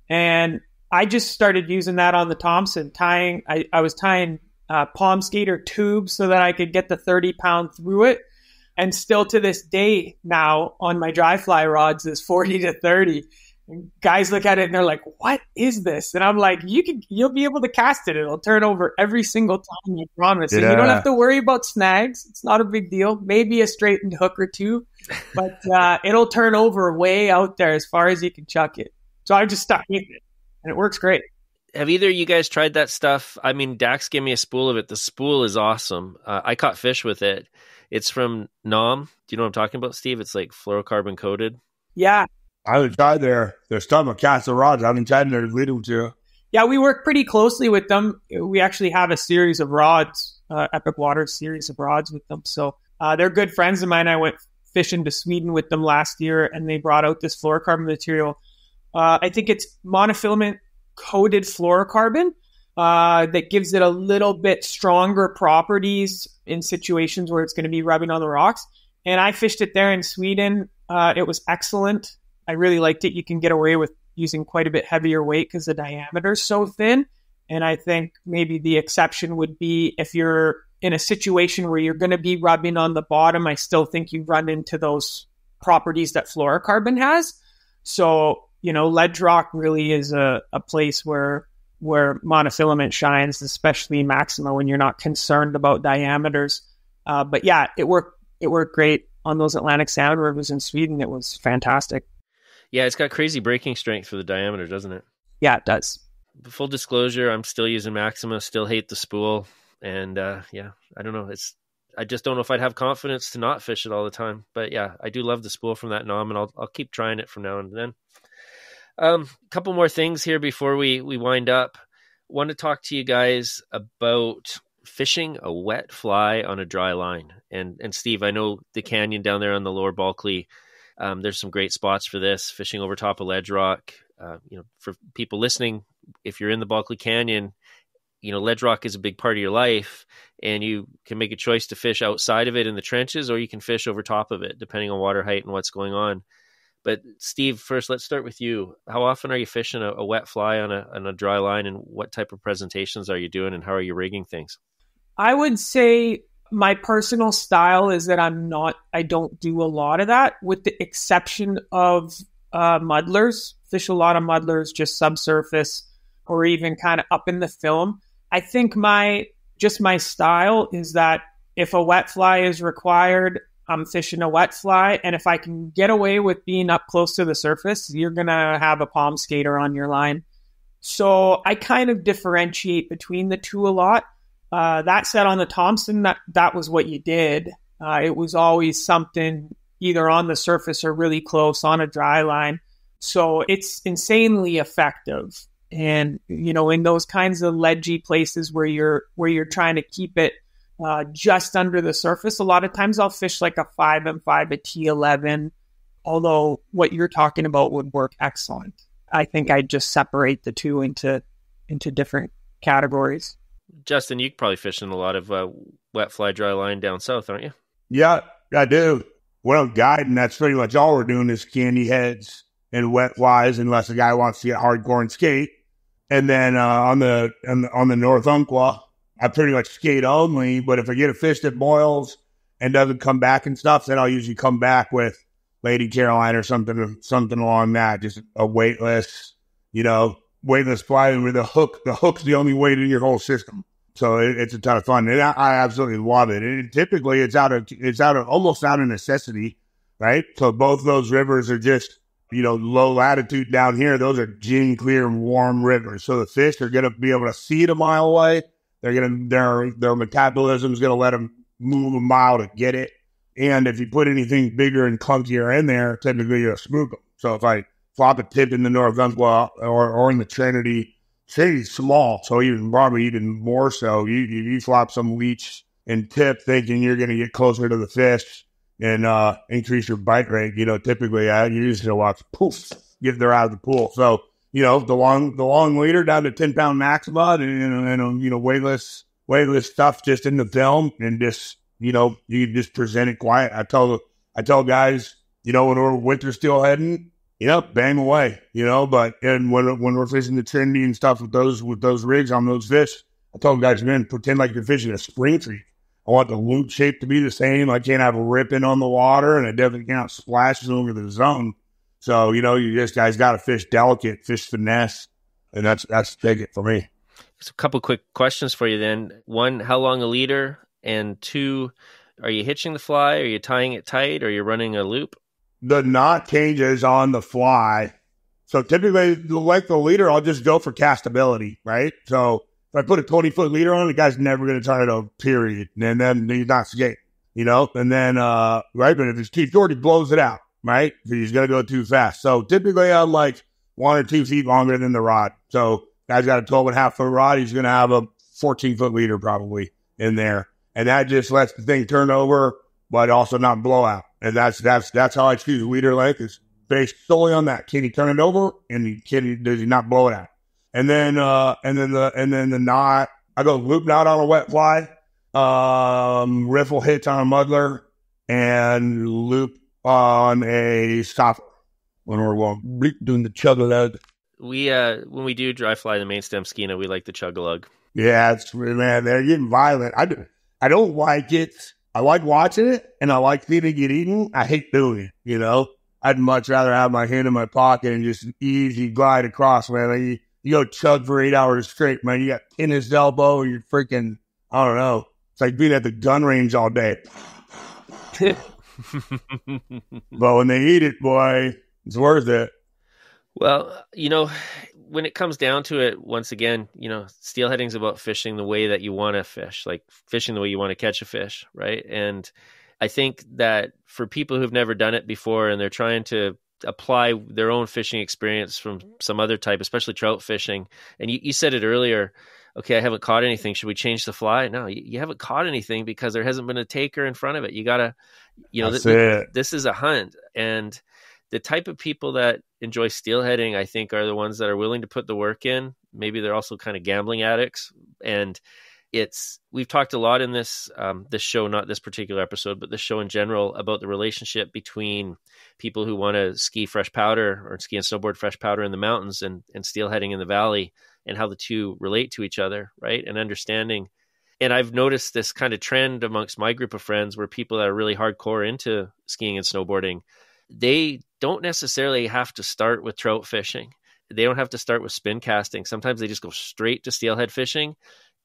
And I just started using that on the Thompson, I was tying palm skater tubes so that I could get the 30 pound through it. And still to this day now on my dry fly rods is 40 to 30. And guys look at it and they're like, what is this? And I'm like, you'll be able to cast it. It'll turn over every single time, I promise. Yeah. And you don't have to worry about snags. It's not a big deal. Maybe a straightened hook or two, but it'll turn over way out there as far as you can chuck it. So I just stuck with it. And it works great. Have either of you guys tried that stuff? I mean, Dax gave me a spool of it. The spool is awesome. I caught fish with it. It's from Nom. Do you know what I'm talking about, Steve? It's like fluorocarbon coated. Yeah. I haven't tried their stuff of casting rods. I haven't tried their little too. Yeah, we work pretty closely with them. We actually have a series of rods, Epic Water series of rods with them. So they're good friends of mine. I went fishing to Sweden with them last year, and they brought out this fluorocarbon material. I think it's monofilament coated fluorocarbon that gives it a little bit stronger properties in situations where it's going to be rubbing on the rocks. And I fished it there in Sweden. It was excellent. I really liked it. You can get away with using quite a bit heavier weight because the diameter is so thin. And I think maybe the exception would be if you're in a situation where you're going to be rubbing on the bottom, I still think you run into those properties that fluorocarbon has. So, lead rock really is a place where monofilament shines, especially Maxima, when you're not concerned about diameters. But yeah, it worked great on those Atlantic salmon rivers in Sweden. It was fantastic. Yeah, it's got crazy breaking strength for the diameter, doesn't it? Yeah, it does. Full disclosure, I'm still using Maxima, still hate the spool. And I don't know. I just don't know if I'd have confidence to not fish it all the time. But yeah, I do love the spool from that Nom, and I'll keep trying it from now and then. A couple more things here before we wind up. Want to talk to you guys about fishing a wet fly on a dry line. And Steve, I know the canyon down there on the lower Bulkley, there's some great spots for this, fishing over top of ledge rock. For people listening, if you're in the Bulkley Canyon, ledge rock is a big part of your life, and you can make a choice to fish outside of it in the trenches, or you can fish over top of it, depending on water height and what's going on. But Steve, first, let's start with you. How often are you fishing a wet fly on a dry line, and what type of presentations are you doing, and how are you rigging things? I would say my personal style is that I don't do a lot of that, with the exception of muddlers. Fish a lot of muddlers, just subsurface or even kind of up in the film. I think my style is that if a wet fly is required, I'm fishing a wet fly. And if I can get away with being up close to the surface, you're going to have a palm skater on your line. So I kind of differentiate between the two a lot. That said, on the Thompson, that was what you did. It was always something either on the surface or really close on a dry line. So it's insanely effective. And, in those kinds of ledgy places where you're trying to keep it just under the surface, a lot of times I'll fish like a 5M5, a T11, although what you're talking about would work excellent. I think I'd just separate the two into different categories. Justin, you probably fish in a lot of wet fly dry line down south, aren't you? Yeah, I do. When I'm guiding, that's pretty much all we're doing is candy heads and wet flies, unless the guy wants to get hardcore and skate. And then on the North Umpqua, I pretty much skate only. But if I get a fish that boils and doesn't come back and stuff, then I'll usually come back with Lady Caroline or something along that. Just a weightless, weightless fly with a hook. The hook's the only weight in your whole system. So it's a ton of fun, and I absolutely love it. And typically, it's almost out of necessity, right? So both those rivers are just, low latitude down here. Those are gin clear, warm rivers. So the fish are going to be able to see it a mile away. Their metabolism is going to let them move a mile to get it. And if you put anything bigger and clunkier in there, typically you'll spook them. So if I flop a tip in the North Umpqua or in the Trinity's small, so probably even more so. You flop some leech and tip thinking you're going to get closer to the fish and increase your bite rate. Typically you usually watch poof, get they're out of the pool. So, the long leader down to 10-pound maxima and weightless stuff just in the film and just, you just present it quiet. I tell guys, when we're winter steelheading, bang away, but and when we're fishing the Trinity and stuff with those rigs on those fish, I told guys, man, pretend like you're fishing a spring creek. I want the loop shape to be the same. I can't have a ripping on the water, and I definitely can't have splashes over the zone. So, you just guys got to fish delicate, fish finesse, and that's big it for me. So a couple quick questions for you then. One, how long a leader? And two, are you hitching the fly? Are you tying it tight? Or are you running a loop? The knot changes on the fly. So typically, like the leader, I'll just go for castability, right? So if I put a 20-foot leader on, the guy's never going to turn it over, period. And then he's not skating, And then, right, but if it's too short, he blows it out, right? So he's going to go too fast. So typically, I'm like 1 or 2 feet longer than the rod. So guy's got a 12.5-foot rod. He's going to have a 14-foot leader probably in there. And that just lets the thing turn over, but also not blow out. And that's how I choose leader length, is based solely on that. Can he turn it over, and does he not blow it out? And then the knot, I go loop knot on a wet fly, riffle hitch on a muddler, and loop on a stopper when we're doing the chug-a-lug. We when we do dry fly the main stem skeena, we like the chug-a-lug. Yeah, man, they're getting violent. I don't like it. I like watching it, and I like seeing it get eaten. I hate doing it, I'd much rather have my hand in my pocket and just easy glide across, man. You go chug for 8 hours straight, man. You got tennis elbow, and you're freaking, I don't know. It's like being at the gun range all day. But when they eat it, boy, it's worth it. Well, when it comes down to it, once again, steelheading's about fishing the way that you want to fish, like fishing the way you want to catch a fish, right? And I think that for people who've never done it before and they're trying to apply their own fishing experience from some other type, especially trout fishing, and you said it earlier, okay, I haven't caught anything. Should we change the fly? No, you haven't caught anything because there hasn't been a taker in front of it. You got to, this is a hunt. And the type of people that enjoy steelheading, I think, are the ones that are willing to put the work in. Maybe they're also kind of gambling addicts. And we've talked a lot in this show, not this particular episode, but this show in general, about the relationship between people who want to ski fresh powder or ski and snowboard fresh powder in the mountains and steelheading in the valley, and how the two relate to each other, right? And understanding. And I've noticed this kind of trend amongst my group of friends where people that are really hardcore into skiing and snowboarding, they don't necessarily have to start with trout fishing. They don't have to start with spin casting. Sometimes they just go straight to steelhead fishing,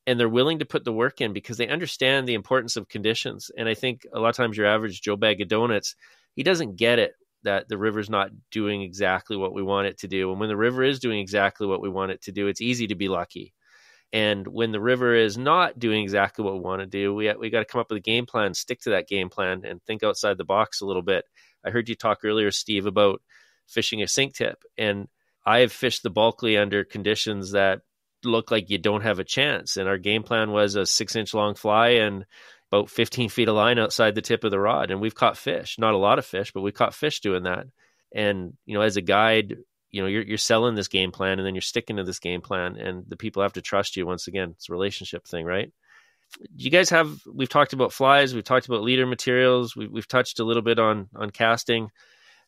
and they're willing to put the work in because they understand the importance of conditions. And I think a lot of times your average Joe Bag of Donuts, he doesn't get it that the river's not doing exactly what we want it to do. And when the river is doing exactly what we want it to do, it's easy to be lucky. And when the river is not doing exactly what we want to do, we got to come up with a game plan, stick to that game plan, and think outside the box a little bit. I heard you talk earlier, Steve, about fishing a sink tip. And I have fished the Bulkley under conditions that look like you don't have a chance. And our game plan was a 6-inch long fly and about 15 feet of line outside the tip of the rod. And we've caught fish, not a lot of fish, but we caught fish doing that. And, as a guide, you're selling this game plan, and then you're sticking to this game plan, and the people have to trust you. Once again, it's a relationship thing, right? You guys we've talked about flies, we've talked about leader materials, we've touched a little bit on casting.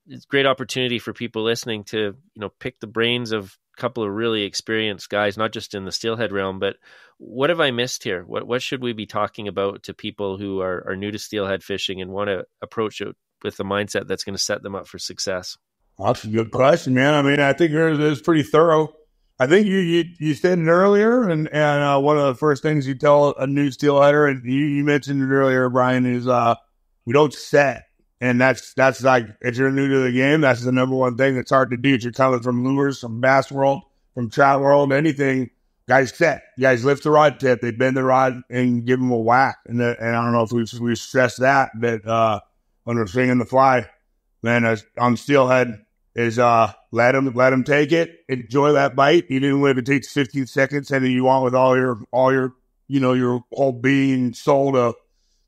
It's a great opportunity for people listening to, pick the brains of a couple of really experienced guys, not just in the steelhead realm, but what have I missed here? What should we be talking about to people who are new to steelhead fishing and want to approach it with a mindset that's going to set them up for success? That's a good question, man. I mean, I think it's pretty thorough. I think you said it earlier, and one of the first things you tell a new steelheader, and you mentioned it earlier, Brian, is we don't set. And that's like, if you're new to the game, that's the number one thing that's hard to do. If you're coming from lures, from bass world, from trout world, anything, guys set. You guys lift the rod tip, they bend the rod and give them a whack. And I don't know if we stress that when we're swinging the fly, then on steelhead is let them take it, enjoy that bite, even if it takes 15 seconds, and you want with all your your whole being and soul to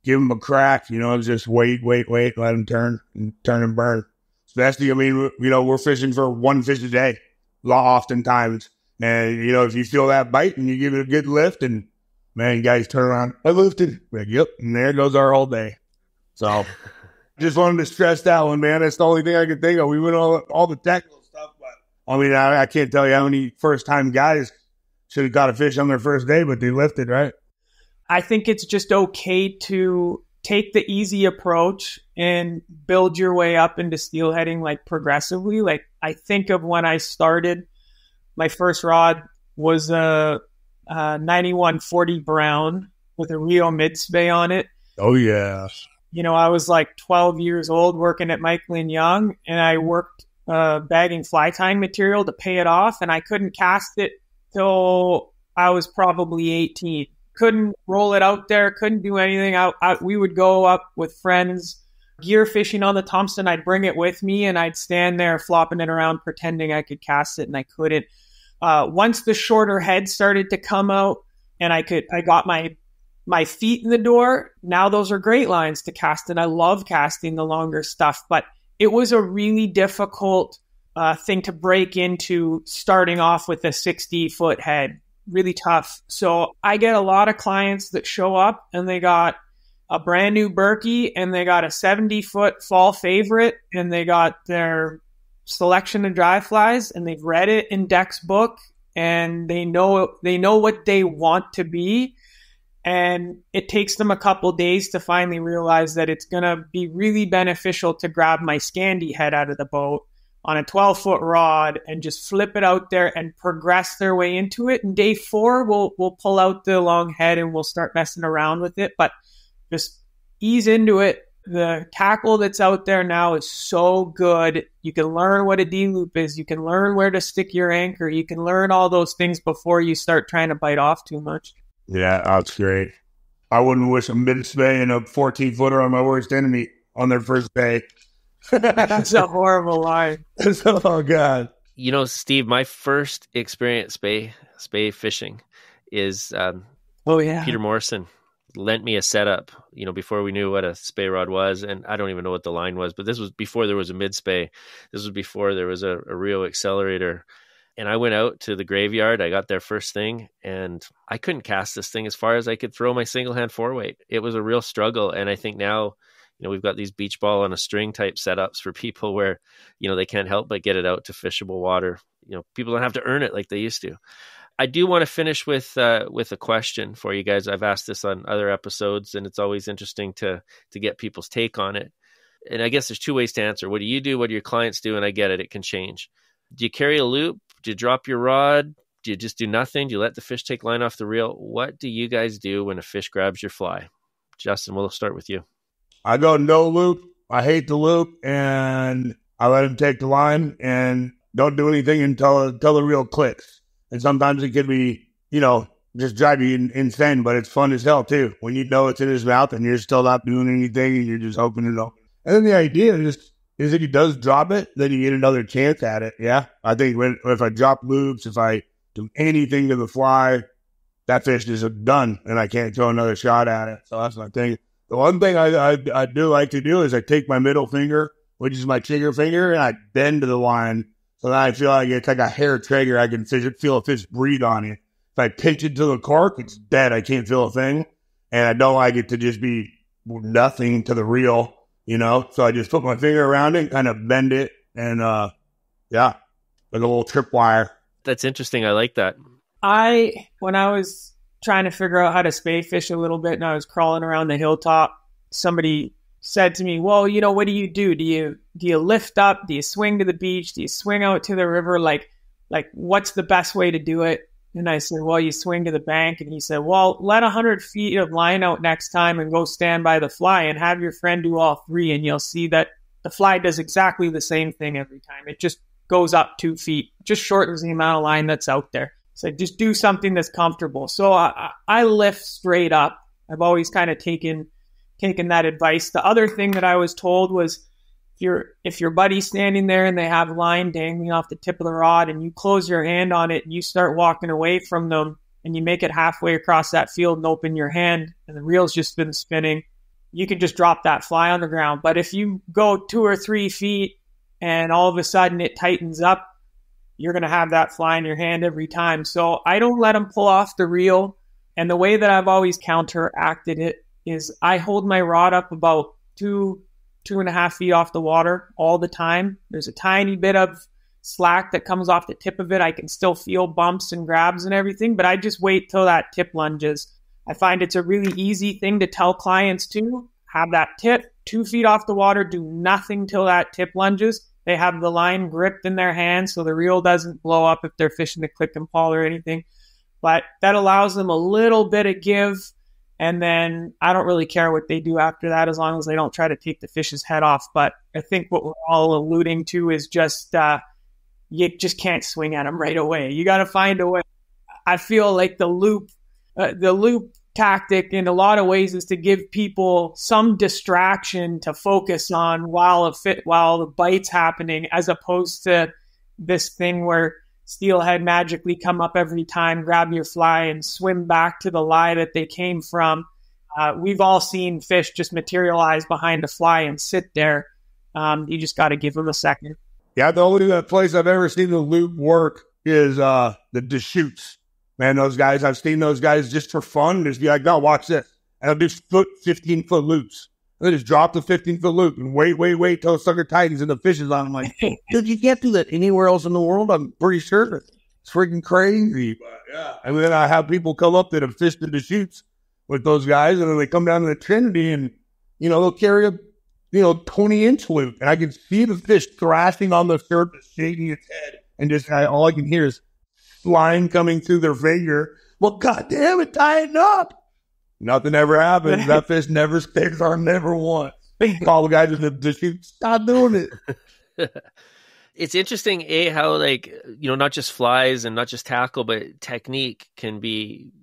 give them a crack, just wait, let them turn and burn. Especially, we're fishing for one fish a day, oftentimes. And, if you feel that bite and you give it a good lift, and, man, you guys turn around, I lifted. Like, yep, and there goes our whole day. So, just wanted to stress that one, man. That's the only thing I could think of. We went all the technical stuff, but, I can't tell you how many first-time guys should have got a fish on their first day, but they lifted, right? I think it's just okay to take the easy approach and build your way up into steelheading, like, progressively. Like, I think of when I started, my first rod was a 9140 Brown with a Rio mid-spay on it. Oh, yeah. I was like 12 years old working at Michael & Young, and I worked bagging fly tying material to pay it off, and I couldn't cast it till I was probably 18. Couldn't roll it out there, couldn't do anything. We would go up with friends, gear fishing on the Thompson. I'd bring it with me, and I'd stand there flopping it around, pretending I could cast it, and I couldn't. Once the shorter head started to come out, and I got my feet in the door, now those are great lines to cast, and I love casting the longer stuff. But it was a really difficult thing to break into, starting off with a 60-foot head. Really tough. So I get a lot of clients that show up and they got a brand new Berkey and they got a 70-foot fall favorite and they got their selection of dry flies and they've read it in Deck's book and they know what they want to be. And it takes them a couple days to finally realize that it's going to be really beneficial to grab my Scandi head out of the boat on a 12-foot rod and just flip it out there and progress their way into it. And day 4, we'll pull out the long head and we'll start messing around with it. But just ease into it. The tackle that's out there now is so good. You can learn what a D-loop is. You can learn where to stick your anchor. You can learn all those things before you start trying to bite off too much. Yeah, that's great. I wouldn't wish a mid-spay and a 14-footer on my worst enemy on their first day. That's a horrible line. Oh, God. Steve, my first experience spay fishing is Peter Morrison lent me a setup, before we knew what a spay rod was. And I don't even know what the line was, but this was before there was a mid-spay. This was before there was a Rio accelerator. And I went out to the graveyard. I got there first thing, and I couldn't cast this thing as far as I could throw my single-hand foreweight. It was a real struggle. And I think now, we've got these beach ball on a string type setups for people where, they can't help but get it out to fishable water. People don't have to earn it like they used to. I do want to finish with a question for you guys. I've asked this on other episodes, and it's always interesting to get people's take on it. And I guess there's 2 ways to answer. What do you do? What do your clients do? And I get it. It can change. Do you carry a loop? Do you drop your rod? Do you just do nothing? Do you let the fish take line off the reel? What do you guys do when a fish grabs your fly? Justin, we'll start with you. I go no loop. I hate the loop, and I let him take the line and don't do anything until the reel clicks. And sometimes it can be, just drive you insane, but it's fun as hell too. When you know it's in his mouth and you're still not doing anything and you're just opening it up. And then the idea is if he does drop it, then you get another chance at it. Yeah. I think if I drop loops, if I do anything to the fly, that fish is done and I can't throw another shot at it. So that's my thing. The one thing I do like to do is I take my middle finger, which is my trigger finger, and I bend to the line So then I feel like it's like a hair trigger. I can feel a fish breathe on it. If I pinch it to the cork, it's dead. I can't feel a thing. And I don't like it to just be nothing to the reel, So I just put my finger around it, kind of bend it, and like a little tripwire. That's interesting. I like that. When I was trying to figure out how to spay fish a little bit and I was crawling around the hilltop, somebody said to me, well, what do? Do you lift up? Do you swing to the beach? Do you swing out to the river? Like what's the best way to do it? And I said, well, you swing to the bank. And he said, well, let 100 feet of line out next time and go stand by the fly and have your friend do all three. And you'll see that the fly does exactly the same thing every time. It just goes up 2 feet, just shortens the amount of line that's out there. So just do something that's comfortable. So I lift straight up. I've always kind of taken that advice. The other thing that I was told was if your buddy's standing there and they have line dangling off the tip of the rod and you close your hand on it and you start walking away from them and you make it halfway across that field and open your hand and the reel's just been spinning, you can just drop that fly on the ground. But if you go 2 or 3 feet and all of a sudden it tightens up, you're going to have that fly in your hand every time. So I don't let them pull off the reel. And the way that I've always counteracted it is I hold my rod up about 2.5 feet off the water all the time. There's a tiny bit of slack that comes off the tip of it. I can still feel bumps and grabs and everything, but I just wait till that tip lunges. I find it's a really easy thing to tell clients to have that tip 2 feet off the water, do nothing till that tip lunges. They have the line gripped in their hand so the reel doesn't blow up if they're fishing the click and pawl or anything. But that allows them a little bit of give. And then I don't really care what they do after that as long as they don't try to take the fish's head off. But I think what we're all alluding to is just you just can't swing at them right away. You got to find a way. I feel like the loop tactic in a lot of ways is to give people some distraction to focus on while the bite's happening, as opposed to this thing where steelhead magically come up every time, grab your fly, and swim back to the lie that they came from. We've all seen fish just materialize behind a fly and sit there. You just got to give them a second. Yeah, the only place I've ever seen the loop work is the Deschutes. Man, those guys, I've seen those guys just for fun. Just be like, no, watch this. And I'll do 15-foot loops. And they just drop the 15-foot loop and wait till the sucker tightens and the fish is on. I'm like, hey, dude, you can't do that anywhere else in the world. I'm pretty sure it's freaking crazy. But yeah. And then I have people come up that have fished the Deschutes with those guys, and then they come down to the Trinity and, they'll carry a, 20-inch loop. And I can see the fish thrashing on the surface, shaking its head. And just all I can hear is line coming through their finger. Well, God damn it, tie it up. Nothing ever happens. That fish never sticks or never once. Call the guys with the shoot. Stop doing it. It's interesting, how not just flies and not just tackle, but technique can be,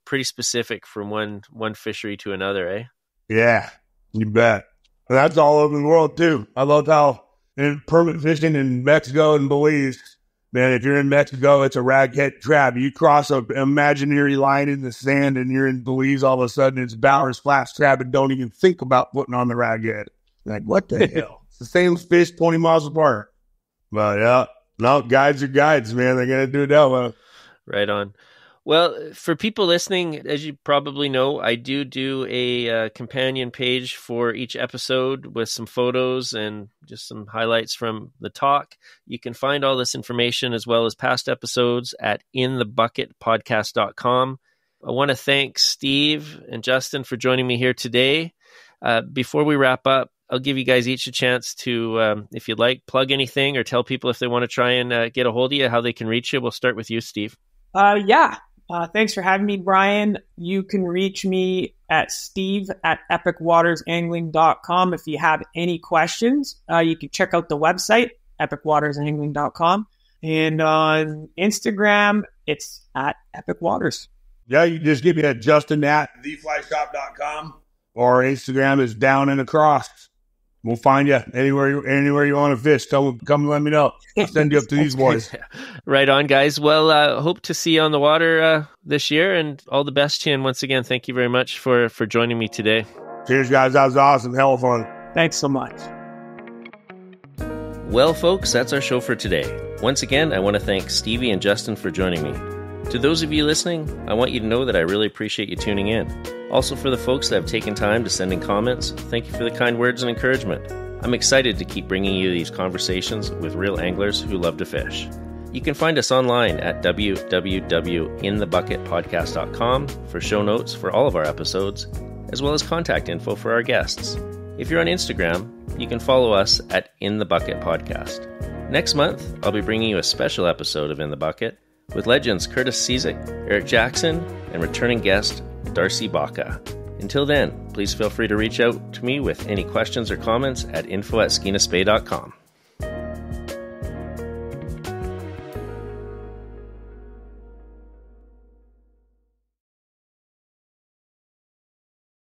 pretty specific from one fishery to another, Yeah, you bet. And that's all over the world too. I love how in permit fishing in Mexico and Belize, man, if you're in Mexico, it's a raghead trap. You cross an imaginary line in the sand and you're in Belize, all of a sudden it's Bowers Flats trap and don't even think about putting on the raghead. Like, what the hell? It's the same fish 20 miles apart. But yeah, no, guides are guides, man. They're going to do it that way. Right on. Well, for people listening, as you probably know, I do a companion page for each episode with some photos and just some highlights from the talk. You can find all this information as well as past episodes at inthebucketpodcast.com. I want to thank Steve and Justin for joining me here today. Before we wrap up, I'll give you guys each a chance to, if you'd like, plug anything or tell people if they want to try and get a hold of you, how they can reach you. We'll start with you, Steve. Thanks for having me, Brian. You can reach me at steve@epicwatersangling.com. If you have any questions, you can check out the website, epicwatersangling.com. And on Instagram, it's at epicwaters. Yeah, you just give me a Justin at theflyshop.com, or Instagram is down and across. We'll find you anywhere you want to fish. Come and let me know. I'll send you up to these boys. Right on, guys. Well, hope to see you on the water this year, and all the best to you. And once again, thank you very much for joining me today. Cheers, guys. That was awesome. Hell of fun. Thanks so much. Well, folks, that's our show for today. Once again, I want to thank Stevie and Justin for joining me. To those of you listening, I want you to know that I really appreciate you tuning in. Also, for the folks that have taken time to send in comments, thank you for the kind words and encouragement. I'm excited to keep bringing you these conversations with real anglers who love to fish. You can find us online at www.inthebucketpodcast.com for show notes for all of our episodes, as well as contact info for our guests. If you're on Instagram, you can follow us at In the Bucket Podcast. Next month, I'll be bringing you a special episode of In the Bucket with legends Curtis Cizik, Eric Jackson, and returning guest Darcy Baca. Until then, please feel free to reach out to me with any questions or comments at info@skinaspay.com.